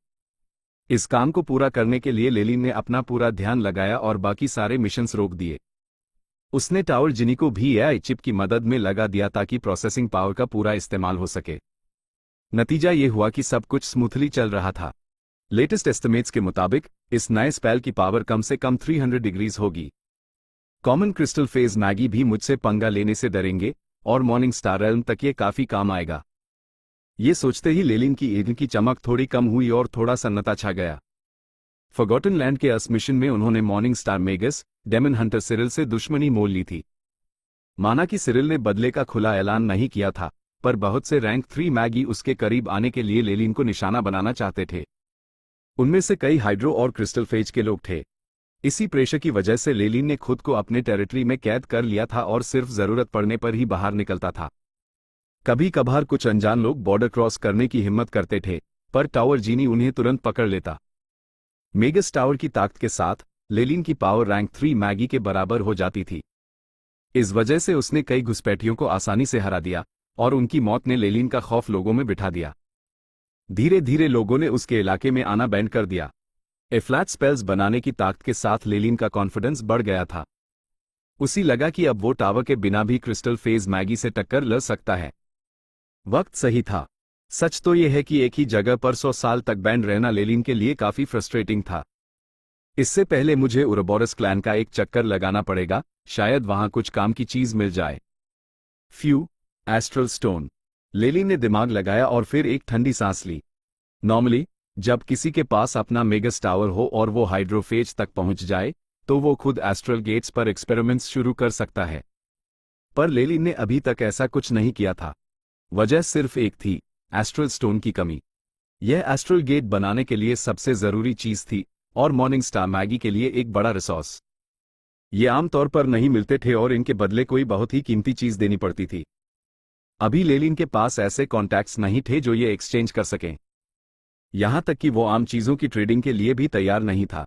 इस काम को पूरा करने के लिए लेलिन ने अपना पूरा ध्यान लगाया और बाकी सारे मिशंस रोक दिए। उसने टावर जिनी को भी एआई चिप की मदद में लगा दिया ताकि प्रोसेसिंग पावर का पूरा इस्तेमाल हो सके। नतीजा ये हुआ कि सब कुछ स्मूथली चल रहा था। लेटेस्ट एस्टिमेट्स के मुताबिक इस नए स्पेल की पावर कम से कम 300 डिग्रीज होगी। कॉमन क्रिस्टल फेज मैगी भी मुझसे पंगा लेने से डरेंगे और मॉर्निंग स्टार रेल्म तक ये काफी काम आएगा। ये सोचते ही लेलिन की ईद की चमक थोड़ी कम हुई और थोड़ा सन्नाटा छा गया। फॉरगॉटन लैंड के अस मिशन में उन्होंने morning star magus demon hunter Cyril से दुश्मनी मोल ली थी। माना कि सिरिल ने बदले का खुला ऐलान नहीं किया था, पर बहुत से रैंक 3 मैगी उसके करीब आने के लिए लेलिन को निशाना बनाना चाहते थे। उनमें से कई हाइड्रो और क्रिस्टल फेज के लोग थे। इसी प्रेशर की वजह से लेलिन ने खुद को अपने टेरिटरी में कैद कर लिया था और सिर्फ जरूरत पड़ने पर ही बाहर निकलता था। कभी कभार कुछ अनजान लोग बॉर्डर क्रॉस करने की हिम्मत करते थे, पर टावर जीनी उन्हें तुरंत पकड़ लेता। मेगस टावर की ताकत के साथ लेलिन की पावर रैंक 3 मैगी के बराबर हो जाती थी। इस वजह से उसने कई घुसपैठियों को आसानी से हरा दिया और उनकी मौत ने लेलिन का खौफ लोगों में बिठा दिया। धीरे धीरे लोगों ने उसके इलाके में आना बैंड कर दिया। फ्लैट स्पेल्स बनाने की ताकत के साथ लेलिन का कॉन्फिडेंस बढ़ गया था। उसी लगा कि अब वो टावर के बिना भी क्रिस्टल फेज मैगी से टक्कर ले सकता है। वक्त सही था। सच तो यह है कि एक ही जगह पर 100 साल तक बैंड रहना लेलिन के लिए काफी फ्रस्ट्रेटिंग था। इससे पहले मुझे उरोबोरस क्लैन का एक चक्कर लगाना पड़ेगा, शायद वहां कुछ काम की चीज मिल जाए। Few, astral stone. लेलिन ने दिमाग लगाया और फिर एक ठंडी सांस ली। नॉर्मली जब किसी के पास अपना मेगस टावर हो और वो हाइड्रोफेज तक पहुंच जाए तो वो खुद एस्ट्रल गेट्स पर एक्सपेरिमेंट्स शुरू कर सकता है, पर लेलिन ने अभी तक ऐसा कुछ नहीं किया था। वजह सिर्फ एक थी, एस्ट्रल स्टोन की कमी। यह एस्ट्रल गेट बनाने के लिए सबसे जरूरी चीज थी और मॉर्निंग स्टार मैगी के लिए एक बड़ा रिसोर्स। ये आमतौर पर नहीं मिलते थे और इनके बदले कोई बहुत ही कीमती चीज देनी पड़ती थी। अभी लेलिन के पास ऐसे कॉन्टैक्ट्स नहीं थे जो ये एक्सचेंज कर सकें। यहां तक कि वो आम चीजों की ट्रेडिंग के लिए भी तैयार नहीं था।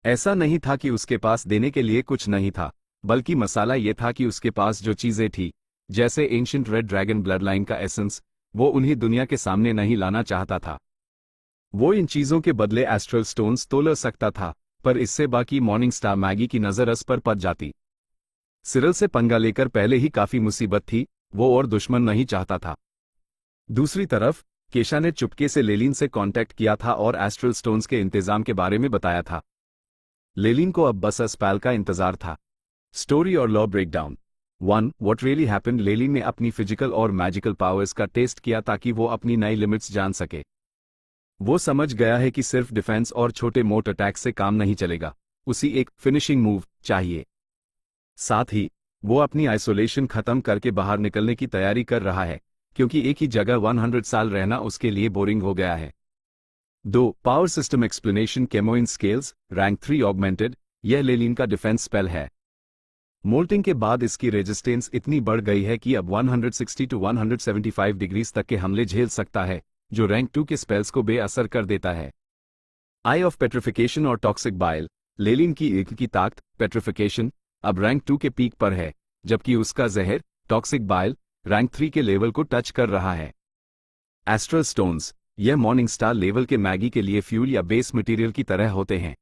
ऐसा नहीं था कि उसके पास देने के लिए कुछ नहीं था, बल्कि मसाला ये था कि उसके पास जो चीजें थी, जैसे ancient red dragon blood line का एसेंस, वो उन्हें दुनिया के सामने नहीं लाना चाहता था। वो इन चीजों के बदले एस्ट्रल स्टोन्स तो ले सकता था, पर इससे बाकी मॉर्निंग स्टार मैगी की नजर अस पर पड़ जाती। सिरिल से पंगा लेकर पहले ही काफी मुसीबत थी, वो और दुश्मन नहीं चाहता था। दूसरी तरफ केशा ने चुपके से लेलिन से कांटेक्ट किया था और एस्ट्रल स्टोन्स के इंतजाम के बारे में बताया था। लेलिन को अब बस स्पेल का इंतजार था। स्टोरी और lore breakdown. 1. What really happened. Lelin ने अपनी फिजिकल और मैजिकल पावर्स का टेस्ट किया ताकि वो अपनी नई लिमिट्स जान सके। वो समझ गया है कि सिर्फ डिफेंस और छोटे मोट अटैक से काम नहीं चलेगा, उसी एक फिनिशिंग मूव चाहिए। साथ ही वो अपनी आइसोलेशन खत्म करके बाहर निकलने की तैयारी कर रहा है, क्योंकि एक ही जगह 100 साल रहना उसके लिए बोरिंग हो गया है। 2. Power system explanation. Kemoin scales rank 3 augmented. यह लेलिन का डिफेंस स्पेल है। मोल्टिंग के बाद इसकी रेजिस्टेंस इतनी बढ़ गई है कि अब 160 to 175 डिग्रीज तक के हमले झेल सकता है, जो रैंक 2 के स्पेल्स को बेअसर कर देता है। आई ऑफ पेट्रिफिकेशन और टॉक्सिक बाइल। लेलिन की एक की ताकत पेट्रिफिकेशन अब रैंक 2 के पीक पर है, जबकि उसका जहर टॉक्सिक बाइल रैंक 3 के लेवल को टच कर रहा है। Astral stones. यह मॉर्निंग स्टार लेवल के मैगी के लिए फ्यूल या बेस मटेरियल की तरह होते हैं।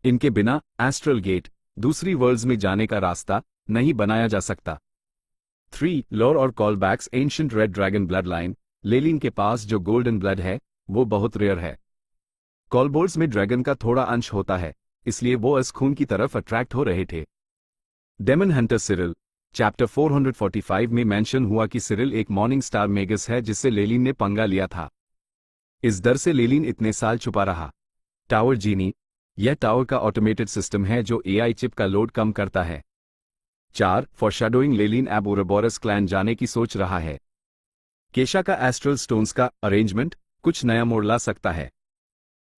इनके बिना एस्ट्रल गेट, दूसरी वर्ल्ड्स में जाने का रास्ता, नहीं बनाया जा सकता। 3. लॉर और callbacks. Ancient red dragon blood line. Lelin के पास जो गोल्डन ब्लड है वो बहुत रेयर है। कॉलबोर्ड्स में ड्रैगन का थोड़ा अंश होता है, इसलिए वो इस खून की तरफ अट्रैक्ट हो रहे थे। Daemon hunter Cyril. चैप्टर 445 में मेंशन हुआ कि सिरिल एक मॉर्निंग स्टार मेगस है जिससे लेलिन ने पंगा लिया था। इस डर से लेलिन इतने साल छुपा रहा। टावर जीनी। यह टावर का ऑटोमेटेड सिस्टम है जो एआई चिप का लोड कम करता है। 4. फॉरशैडोइंग। लेलिन अब उरोबोरस क्लैन जाने की सोच रहा है। केशा का एस्ट्रल स्टोन्स का अरेंजमेंट कुछ नया मोड़ ला सकता है।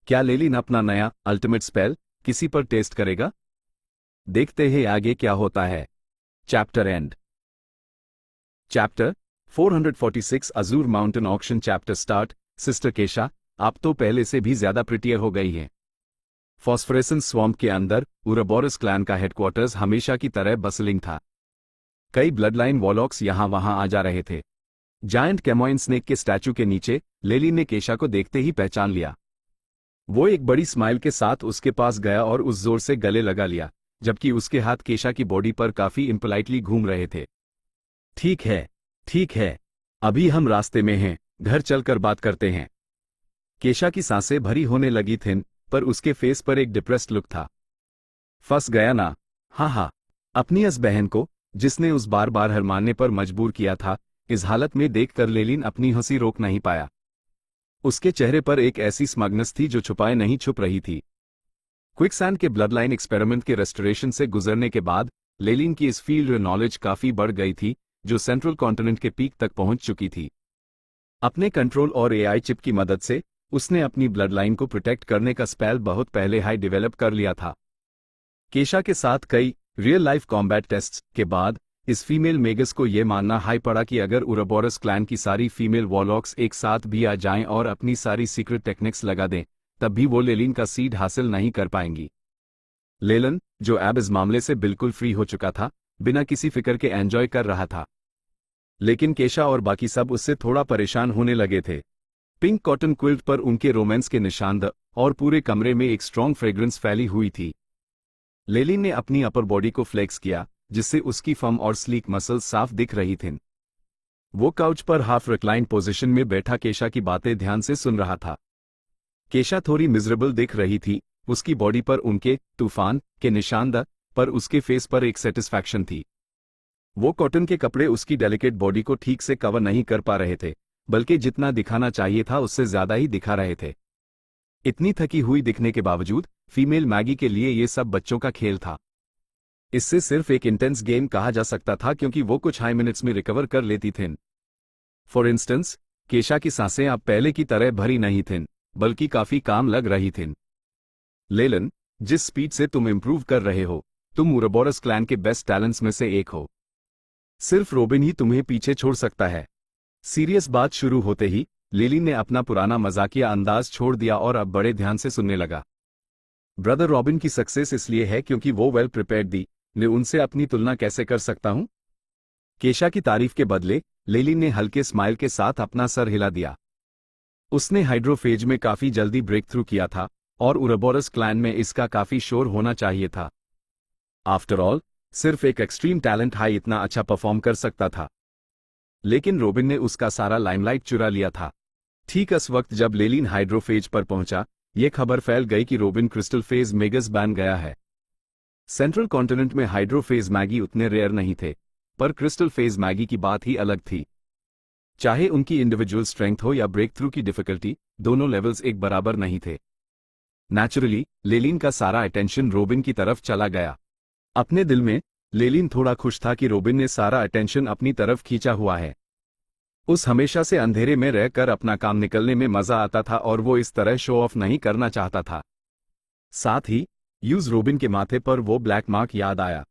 क्या लेलिन अपना नया अल्टीमेट स्पेल किसी पर टेस्ट करेगा? देखते हैं आगे क्या होता है। Chapter end. Chapter 446 azure mountain auction. Chapter start. Sister Kesha, आप तो पहले से भी ज्यादा प्रिटियर हो गई हैं। फॉस्फोरेसेंस स्वैम्प के अंदर उरोबोरस क्लैन का हेडक्वार्टर्स हमेशा की तरह बसलिंग था। कई ब्लडलाइन वॉलॉक्स यहां वहां आ जा रहे थे। जायंट केमोइन स्नेक के स्टैचू के नीचे लेलिन ने केशा को देखते ही पहचान लिया। वो एक बड़ी स्माइल के साथ उसके पास गया और उस जोर से गले लगा लिया, जबकि उसके हाथ केशा की बॉडी पर काफी इम्पोलाइटली घूम रहे थे। ठीक है, अभी हम रास्ते में हैं, घर चलकर बात करते हैं। केशा की सांसें भरी होने लगी थीं, पर उसके फेस पर एक डिप्रेस्ड लुक था। फंस गया ना? हाँ हाँ। अपनी इस बहन को, जिसने उस बार बार हार मानने पर मजबूर किया था, इस हालत में देखकर लेलिन अपनी हंसी रोक नहीं पाया। उसके चेहरे पर एक ऐसी स्मगनेस थी जो छुपाए नहीं छुप रही थी। क्विकसैंड के ब्लड लाइन एक्सपेरिमेंट के रेस्टोरेशन से गुजरने के बाद लेलिन की इस फील्ड नॉलेज काफी बढ़ गई थी, जो सेंट्रल कॉन्टिनेंट के पीक तक पहुंच चुकी थी। अपने कंट्रोल और एआई चिप की मदद से उसने अपनी ब्लड लाइन को प्रोटेक्ट करने का स्पेल बहुत पहले हाई डेवलप कर लिया था। केशा के साथ कई रियल लाइफ कॉम्बैट टेस्ट्स के बाद इस फीमेल मेगस को यह मानना हाई पड़ा कि अगर उरोबोरस क्लैन की सारी फीमेल वॉरलॉक्स एक साथ भी आ जाएं और अपनी सारी सीक्रेट टेक्निक्स लगा दें, तब भी वो लेलिन का सीड हासिल नहीं कर पाएंगी। लेलन, जो अब इस मामले से बिल्कुल फ्री हो चुका था, बिना किसी फिक्र के एंजॉय कर रहा था। लेकिन केशा और बाकी सब उससे थोड़ा परेशान होने लगे थे। पिंक कॉटन क्विल्ट पर उनके रोमांस के निशान और पूरे कमरे में एक स्ट्रॉन्ग फ्रेग्रेंस फैली हुई थी। लेलिन ने अपनी अपर बॉडी को फ्लेक्स किया, जिससे उसकी फर्म और स्लीक मसल्स साफ दिख रही थीं। वो काउच पर हाफ रिक्लाइन पोजीशन में बैठा केशा की बातें ध्यान से सुन रहा था। केशा थोड़ी मिजरेबल दिख रही थी, उसकी बॉडी पर उनके तूफान के निशान पर उसके फेस पर एक सेटिस्फैक्शन थी। वो कॉटन के कपड़े उसकी डेलिकेट बॉडी को ठीक से कवर नहीं कर पा रहे थे, बल्कि जितना दिखाना चाहिए था उससे ज्यादा ही दिखा रहे थे। इतनी थकी हुई दिखने के बावजूद फीमेल मैगी के लिए ये सब बच्चों का खेल था। इससे सिर्फ एक इंटेंस गेम कहा जा सकता था, क्योंकि वो कुछ हाई मिनट्स में रिकवर कर लेती थीं। फॉर इंस्टेंस, केशा की सांसें अब पहले की तरह भरी नहीं थीं, बल्कि काफी काम लग रही थीं। लेलन, जिस स्पीड से तुम इंप्रूव कर रहे हो, तुम उरोबोरस क्लैन के बेस्ट टैलेंट्स में से एक हो। सिर्फ रोबिन ही तुम्हें पीछे छोड़ सकता है। सीरियस बात शुरू होते ही लेलिन ने अपना पुराना मजाकिया अंदाज छोड़ दिया और अब बड़े ध्यान से सुनने लगा। ब्रदर रॉबिन की सक्सेस इसलिए है क्योंकि वो वेल प्रिपेयर्ड थी, मैं उनसे अपनी तुलना कैसे कर सकता हूं? केशा की तारीफ के बदले लेलिन ने हल्के स्माइल के साथ अपना सर हिला दिया। उसने हाइड्रोफेज में काफी जल्दी ब्रेक थ्रू किया था और उरोबोरस क्लैन में इसका काफी शोर होना चाहिए था। आफ्टर ऑल, सिर्फ एक एक्सट्रीम टैलेंट हाई इतना अच्छा परफॉर्म कर सकता था। लेकिन रोबिन ने उसका सारा लाइमलाइट चुरा लिया था। ठीक उस वक्त जब लेलिन हाइड्रोफेज पर पहुंचा, यह खबर फैल गई कि रोबिन क्रिस्टल फेज मेगस बन गया है। सेंट्रल कॉन्टिनेंट में हाइड्रोफेज मैगी उतने रेयर नहीं थे, पर क्रिस्टल फेज मैगी की बात ही अलग थी। चाहे उनकी इंडिविजुअल स्ट्रेंथ हो या ब्रेक थ्रू की डिफिकल्टी, दोनों लेवल्स एक बराबर नहीं थे। नेचुरली लेलिन का सारा अटेंशन रोबिन की तरफ चला गया। अपने दिल में लेलिन थोड़ा खुश था कि रोबिन ने सारा अटेंशन अपनी तरफ खींचा हुआ है। उस हमेशा से अंधेरे में रहकर अपना काम निकलने में मजा आता था और वो इस तरह शो ऑफ नहीं करना चाहता था। साथ ही यूज रोबिन के माथे पर वो ब्लैक मार्क याद आया।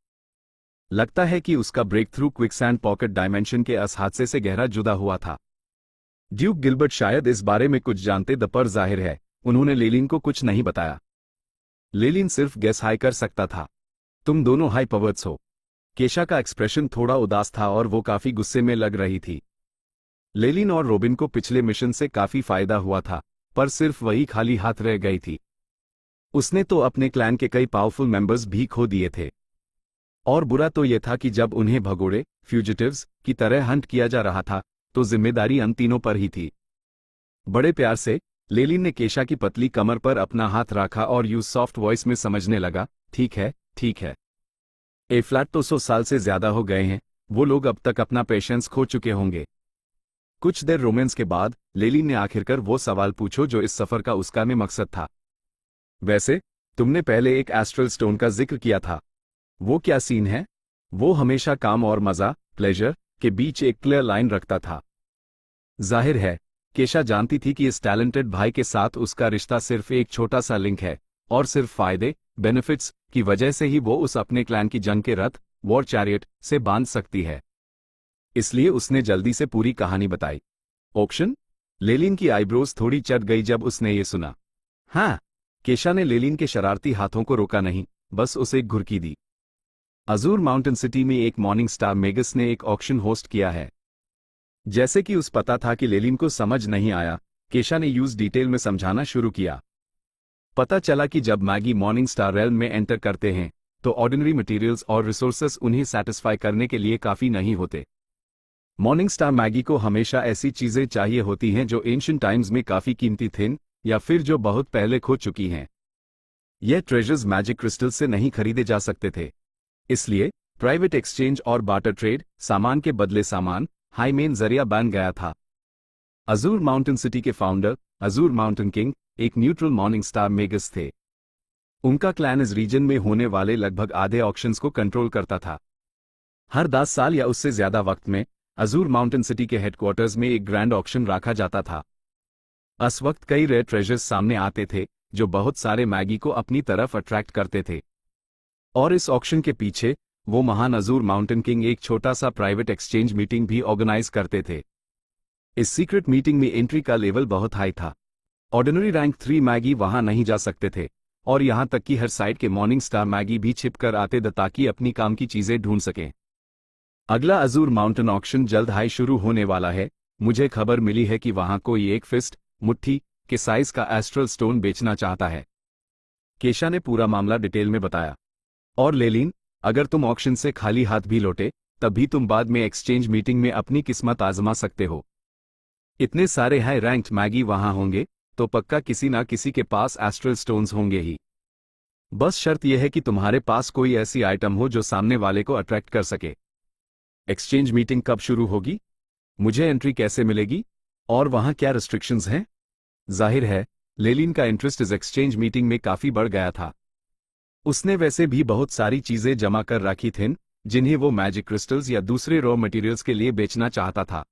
लगता है कि उसका breakthrough quicksand pocket dimension के इस हादसे से गहरा जुदा हुआ था। ड्यूक गिलबर्ट शायद इस बारे में कुछ जानते द, पर जाहिर है उन्होंने लेलिन को कुछ नहीं बताया। लेलिन सिर्फ गेस हाई कर सकता था। तुम दोनों हाई पावर्ड्स हो। केशा का एक्सप्रेशन थोड़ा उदास था और वो काफी गुस्से में लग रही थी। लेलिन और रोबिन को पिछले मिशन से काफी फायदा हुआ था, पर सिर्फ वही खाली हाथ रह गई थी। उसने तो अपने क्लैन के कई पावरफुल मेंबर्स भी खो दिए थे। और बुरा तो यह था कि जब उन्हें भगोड़े फ्यूजिटिव्स की तरह हंट किया जा रहा था, तो जिम्मेदारी उन तीनों पर ही थी। बड़े प्यार से लेलिन ने केशा की पतली कमर पर अपना हाथ रखा और यूज सॉफ्ट वॉइस में समझने लगा, ठीक है, ठीक है। ए फ्लैट तो 100 साल से ज्यादा हो गए हैं, वो लोग अब तक अपना पेशेंस खो चुके होंगे। कुछ देर रोमांस के बाद लेलिन ने आखिरकार वो सवाल पूछो जो इस सफर का उसका में मकसद था। वैसे तुमने पहले एक एस्ट्रल स्टोन का जिक्र किया था, वो क्या सीन है? वो हमेशा काम और मजा, प्लेजर के बीच एक क्लियर लाइन रखता था। जाहिर है केशा जानती थी कि इस टैलेंटेड भाई के साथ उसका रिश्ता सिर्फ एक छोटा सा लिंक है, और सिर्फ फायदे, बेनिफिट्स की वजह से ही वो उस अपने क्लैन की जंग के रथ, वॉर चैरियट से बांध सकती है। इसलिए उसने जल्दी से पूरी कहानी बताई। ऑक्शन? लेलिन की आईब्रोज थोड़ी चढ़ गई जब उसने ये सुना। हाँ। केशा ने लेलिन के शरारती हाथों को रोका नहीं, बस उसे एक घुर्की दी। अजूर माउंटेन सिटी में एक मॉर्निंग स्टार मेगस ने एक ऑक्शन होस्ट किया है। जैसे कि उस पता था कि लेलिन को समझ नहीं आया, केशा ने यूज डिटेल में समझाना शुरू किया। पता चला कि जब मैगी मॉर्निंग स्टार रेल्म में एंटर करते हैं, तो ऑर्डिनरी मटेरियल्स और रिसोर्सेस उन्हें सेटिस्फाई करने के लिए काफी नहीं होते। मॉर्निंग स्टार मैगी को हमेशा ऐसी चीजें चाहिए होती हैं जो एंशिएंट टाइम्स में काफी कीमती थीं, या फिर जो बहुत पहले खो चुकी हैं। यह ट्रेजर्स मैजिक क्रिस्टल से नहीं खरीदे जा सकते थे, इसलिए प्राइवेट एक्सचेंज और बार्टर ट्रेड, सामान के बदले सामान, हाई मेन जरिया बन गया था। अजूर माउंटेन सिटी के फाउंडर अजूर माउंटेन किंग एक न्यूट्रल मॉर्निंग स्टार मेगस थे। उनका क्लैन इस रीजन में होने वाले लगभग आधे ऑक्शंस को कंट्रोल करता था। हर 10 साल या उससे ज्यादा वक्त में अजूर माउंटेन सिटी के हेडक्वार्टर्स में एक ग्रैंड ऑक्शन रखा जाता था। उस वक्त कई रेयर ट्रेजर्स सामने आते थे जो बहुत सारे मैगी को अपनी तरफ अट्रैक्ट करते थे। और इस ऑक्शन के पीछे वो महान अजूर माउंटेन किंग एक छोटा सा प्राइवेट एक्सचेंज मीटिंग भी ऑर्गेनाइज करते थे। इस सीक्रेट मीटिंग में एंट्री का लेवल बहुत हाई था। ऑर्डिनरी रैंक 3 मैगी वहां नहीं जा सकते थे, और यहां तक कि हर साइड के मॉर्निंग स्टार मैगी भी छिप कर आते थे ताकि अपनी काम की चीजें ढूंढ सकें। अगला अजूर माउंटेन ऑक्शन जल्द हाई शुरू होने वाला है। मुझे खबर मिली है कि वहां कोई एक फिस्ट मुट्ठी के साइज का एस्ट्रल स्टोन बेचना चाहता है। केशा ने पूरा मामला डिटेल में बताया। और लेलिन, अगर तुम ऑक्शन से खाली हाथ भी लौटे तब भी तुम बाद में एक्सचेंज मीटिंग में अपनी किस्मत आजमा सकते हो। इतने सारे हाई रैंक्ड मैगी वहां होंगे तो पक्का किसी ना किसी के पास एस्ट्रल स्टोन्स होंगे ही। बस शर्त यह है कि तुम्हारे पास कोई ऐसी आइटम हो जो सामने वाले को अट्रैक्ट कर सके। एक्सचेंज मीटिंग कब शुरू होगी? मुझे एंट्री कैसे मिलेगी? और वहां क्या रिस्ट्रिक्शंस हैं? जाहिर है लेलिन का इंटरेस्ट इस एक्सचेंज मीटिंग में काफी बढ़ गया था। उसने वैसे भी बहुत सारी चीजें जमा कर रखी थीं जिन्हें वो मैजिक क्रिस्टल्स या दूसरे रॉ मटेरियल्स के लिए बेचना चाहता था।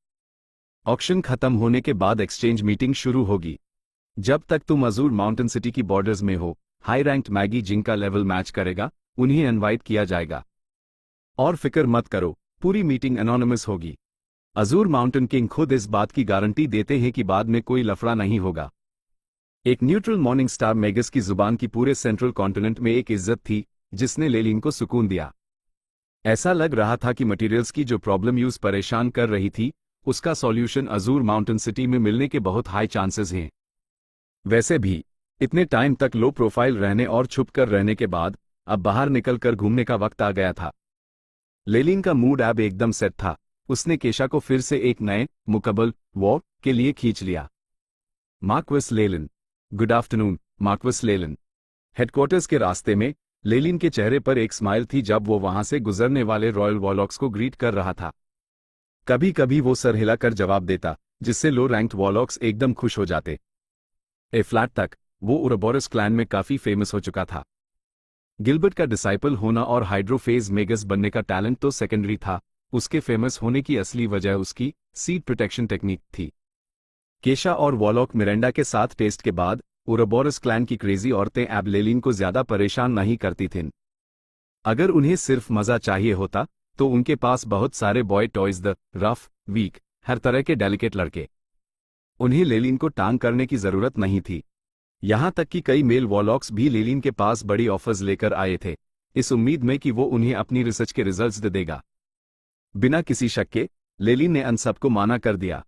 ऑक्शन खत्म होने के बाद एक्सचेंज मीटिंग शुरू होगी। जब तक तुम अजूर माउंटेन सिटी की बॉर्डर्स में हो, हाई रैंक्ड मैगी जिनका लेवल मैच करेगा उन्हें इनवाइट किया जाएगा। और फिक्र मत करो, पूरी मीटिंग एनोनिमस होगी। अजूर माउंटेन किंग खुद इस बात की गारंटी देते हैं कि बाद में कोई लफड़ा नहीं होगा। एक न्यूट्रल मॉर्निंग स्टार मेगस की जुबान की पूरे सेंट्रल कॉन्टिनेंट में एक इज्जत थी जिसने लेलिन को सुकून दिया। ऐसा लग रहा था कि मटेरियल्स की जो प्रॉब्लम यूज परेशान कर रही थी उसका सॉल्यूशन अजूर माउंटेन सिटी में मिलने के बहुत हाई चांसेस हैं। वैसे भी इतने टाइम तक लो प्रोफाइल रहने और छुप कर रहने के बाद अब बाहर निकलकर घूमने का वक्त आ गया था। लेलिन का मूड अब एकदम सेट था। उसने केशा को फिर से एक नए मुकबल वॉर के लिए खींच लिया। Marquis लेलिन। Good afternoon marquis लेलिन। Headquarters के रास्ते में लेलिन के चेहरे पर एक स्माइल थी जब वो वहां से गुजरने वाले रॉयल वॉलॉक्स को ग्रीट कर रहा था। कभी कभी वो सर हिलाकर जवाब देता जिससे लो रैंक्ड वॉलॉक्स एकदम खुश हो जाते। ए फ्लैट तक वो उरोबोरस क्लैन में काफी फेमस हो चुका था। गिलबर्ट का डिसाइपल होना और हाइड्रोफेज मेगस बनने का टैलेंट तो सेकेंडरी था, उसके फेमस होने की असली वजह उसकी सीड प्रोटेक्शन टेक्निक थी। केशा और वॉलॉक मिरेंडा के साथ टेस्ट के बाद उरोबोरस क्लैन की क्रेजी औरतें अब लेलिन को ज्यादा परेशान नहीं करती थीं। अगर उन्हें सिर्फ मजा चाहिए होता तो उनके पास बहुत सारे boy toys, the rough, weak, हर तरह के डेलिकेट लड़के। उन्हें लेलिन को टांग करने की जरूरत नहीं थी। यहां तक कि कई मेल वॉलॉक्स भी लेलिन के पास बड़ी ऑफर्स लेकर आए थे, इस उम्मीद में कि वो उन्हें अपनी रिसर्च के रिजल्ट्स दे देगा। बिना किसी शक के लेलिन ने अन सबको माना कर दिया।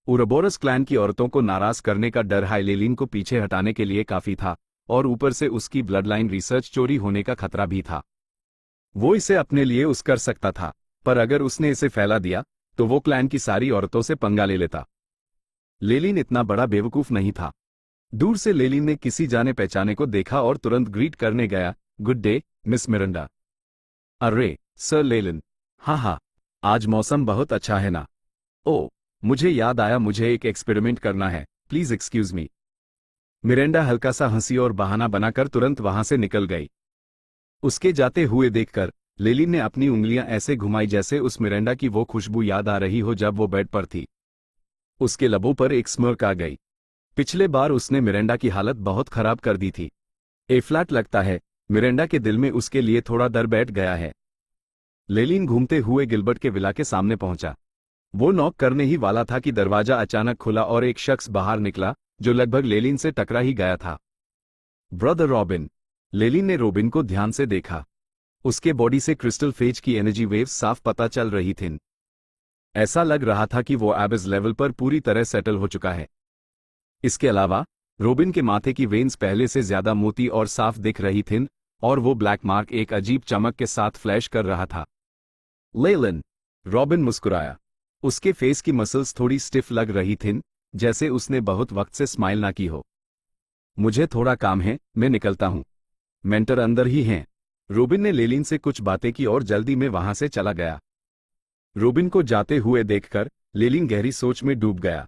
उरोबोरस क्लैन की औरतों को नाराज करने का डर हाई लेलिन को पीछे हटाने के लिए काफी था, और ऊपर से उसकी ब्लडलाइन रिसर्च चोरी होने का खतरा भी था। वो इसे अपने लिए उस कर सकता था, पर अगर उसने इसे फैला दिया तो वो क्लैन की सारी औरतों से पंगा ले लेता। लेलिन इतना बड़ा बेवकूफ नहीं था। दूर से लेलिन ने किसी जाने पहचाने को देखा और तुरंत ग्रीट करने गया, गुड डे मिस मिरेंडा। अरे सर लेलिन, हाँ, आज मौसम बहुत अच्छा है ना। ओ, मुझे याद आया, मुझे एक एक्सपेरिमेंट करना है, प्लीज एक्सक्यूज मी। मिरेंडा हल्का सा हंसी और बहाना बनाकर तुरंत वहां से निकल गई। उसके जाते हुए देखकर लेलिन ने अपनी उंगलियां ऐसे घुमाई जैसे उस मिरेंडा की वो खुशबू याद आ रही हो जब वो बेड पर थी। उसके लबों पर एक स्mirk आ गई। पिछले बार उसने मिरेंडा की हालत बहुत खराब कर दी थी। ए फ्लैट लगता है मिरेंडा के दिल में उसके लिए थोड़ा डर बैठ गया है। लेलिन घूमते हुए गिलबर्ट के विला के सामने पहुंचा। वो नॉक करने ही वाला था कि दरवाजा अचानक खुला और एक शख्स बाहर निकला जो लगभग लेलिन से टकरा ही गया था। Brother robin. लेलिन ने रॉबिन को ध्यान से देखा। उसके बॉडी से क्रिस्टल फेज की एनर्जी वेव्स साफ पता चल रही थीं। ऐसा लग रहा था कि वो एबिस लेवल पर पूरी तरह सेटल हो चुका है। इसके अलावा रॉबिन के माथे की वेन्स पहले से ज्यादा मोटी और साफ दिख रही थीं, और वो ब्लैक मार्क एक अजीब चमक के साथ फ्लैश कर रहा था। लेलिन। रॉबिन मुस्कुराया। उसके फेस की मसल्स थोड़ी स्टिफ लग रही थीं, जैसे उसने बहुत वक्त से स्माइल ना की हो। मुझे थोड़ा काम है, मैं निकलता हूँ। मेंटर अंदर ही हैं। रोबिन ने लेलिन से कुछ बातें की और जल्दी में वहां से चला गया। रोबिन को जाते हुए देखकर लेलिन गहरी सोच में डूब गया।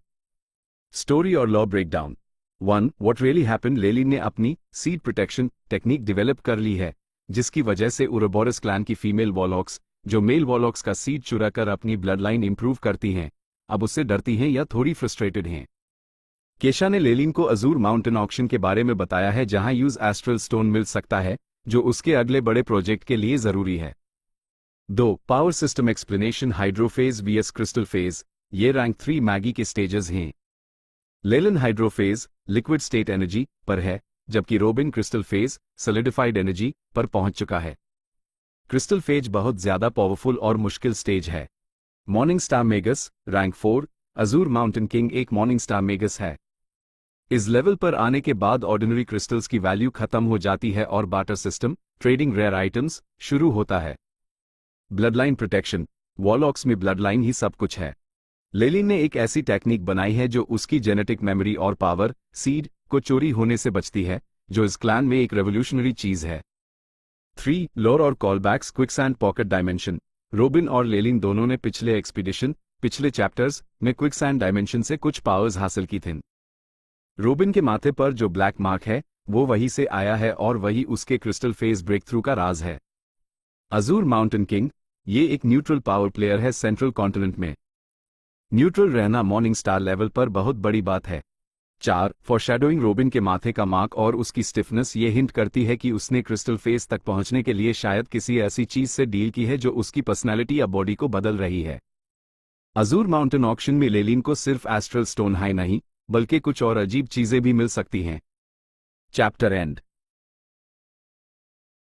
स्टोरी और lore breakdown. 1. What really happened. Lelin ने अपनी सीड प्रोटेक्शन टेक्निक डेवलप कर ली है, जिसकी वजह से उरोबोरस क्लैन की फीमेल वॉलॉक्स, जो मेल वॉलॉक्स का सीड चुरा कर अपनी ब्लड लाइन इंप्रूव करती हैं, अब उससे डरती हैं या थोड़ी फ्रस्ट्रेटेड हैं। केशा ने लेलिन को अजूर माउंटेन ऑक्शन के बारे में बताया है, जहां यूज एस्ट्रल स्टोन मिल सकता है, जो उसके अगले बड़े प्रोजेक्ट के लिए जरूरी है। 2. Power system explanation. Hydrophase vs crystal phase. ये रैंक 3 मैगी के स्टेजेस हैं। Lelin hydrophase liquid state energy पर है, जबकि Robin crystal phase solidified energy पर पहुंच चुका है। क्रिस्टल फेज बहुत ज्यादा पावरफुल और मुश्किल स्टेज है। Morning star magus rank 4। Azzur mountain king एक मॉर्निंग स्टार मेगस है। इस लेवल पर आने के बाद ऑर्डिनरी क्रिस्टल्स की वैल्यू खत्म हो जाती है और barter system, trading rare items शुरू होता है। Blood line protection. वॉलॉक्स में ब्लड लाइन ही सब कुछ है। लेलिन ने एक ऐसी टेक्निक बनाई है जो उसकी जेनेटिक मेमोरी और पावर सीड को चोरी होने से बचती है, जो इस क्लैन में एक रेवोल्यूशनरी चीज है। 3. लोर और callbacks. Quicksand pocket dimension. Robin और लेलिन दोनों ने पिछले चैप्टर्स में क्विकसैंड डायमेंशन से कुछ पावर्स हासिल की थीं। रोबिन के माथे पर जो ब्लैक मार्क है, वो वहीं से आया है और वही उसके क्रिस्टल फेज ब्रेक थ्रू का राज है। अजूर माउंटेन किंग, ये एक न्यूट्रल पावर प्लेयर है सेंट्रल कॉन्टिनेंट में। न्यूट्रल रहना मॉर्निंग स्टार लेवल पर बहुत बड़ी बात है। 4. फॉरशैडोइंग। रोबिन के माथे का मार्क और उसकी स्टिफनेस ये हिंट करती है कि उसने क्रिस्टल फेस तक पहुंचने के लिए शायद किसी ऐसी चीज से डील की है जो उसकी पर्सनैलिटी या बॉडी को बदल रही है। अजूर माउंटेन ऑक्शन में लेलिन को सिर्फ एस्ट्रल स्टोन हाई नहीं, बल्कि कुछ और अजीब चीजें भी मिल सकती हैं। Chapter and.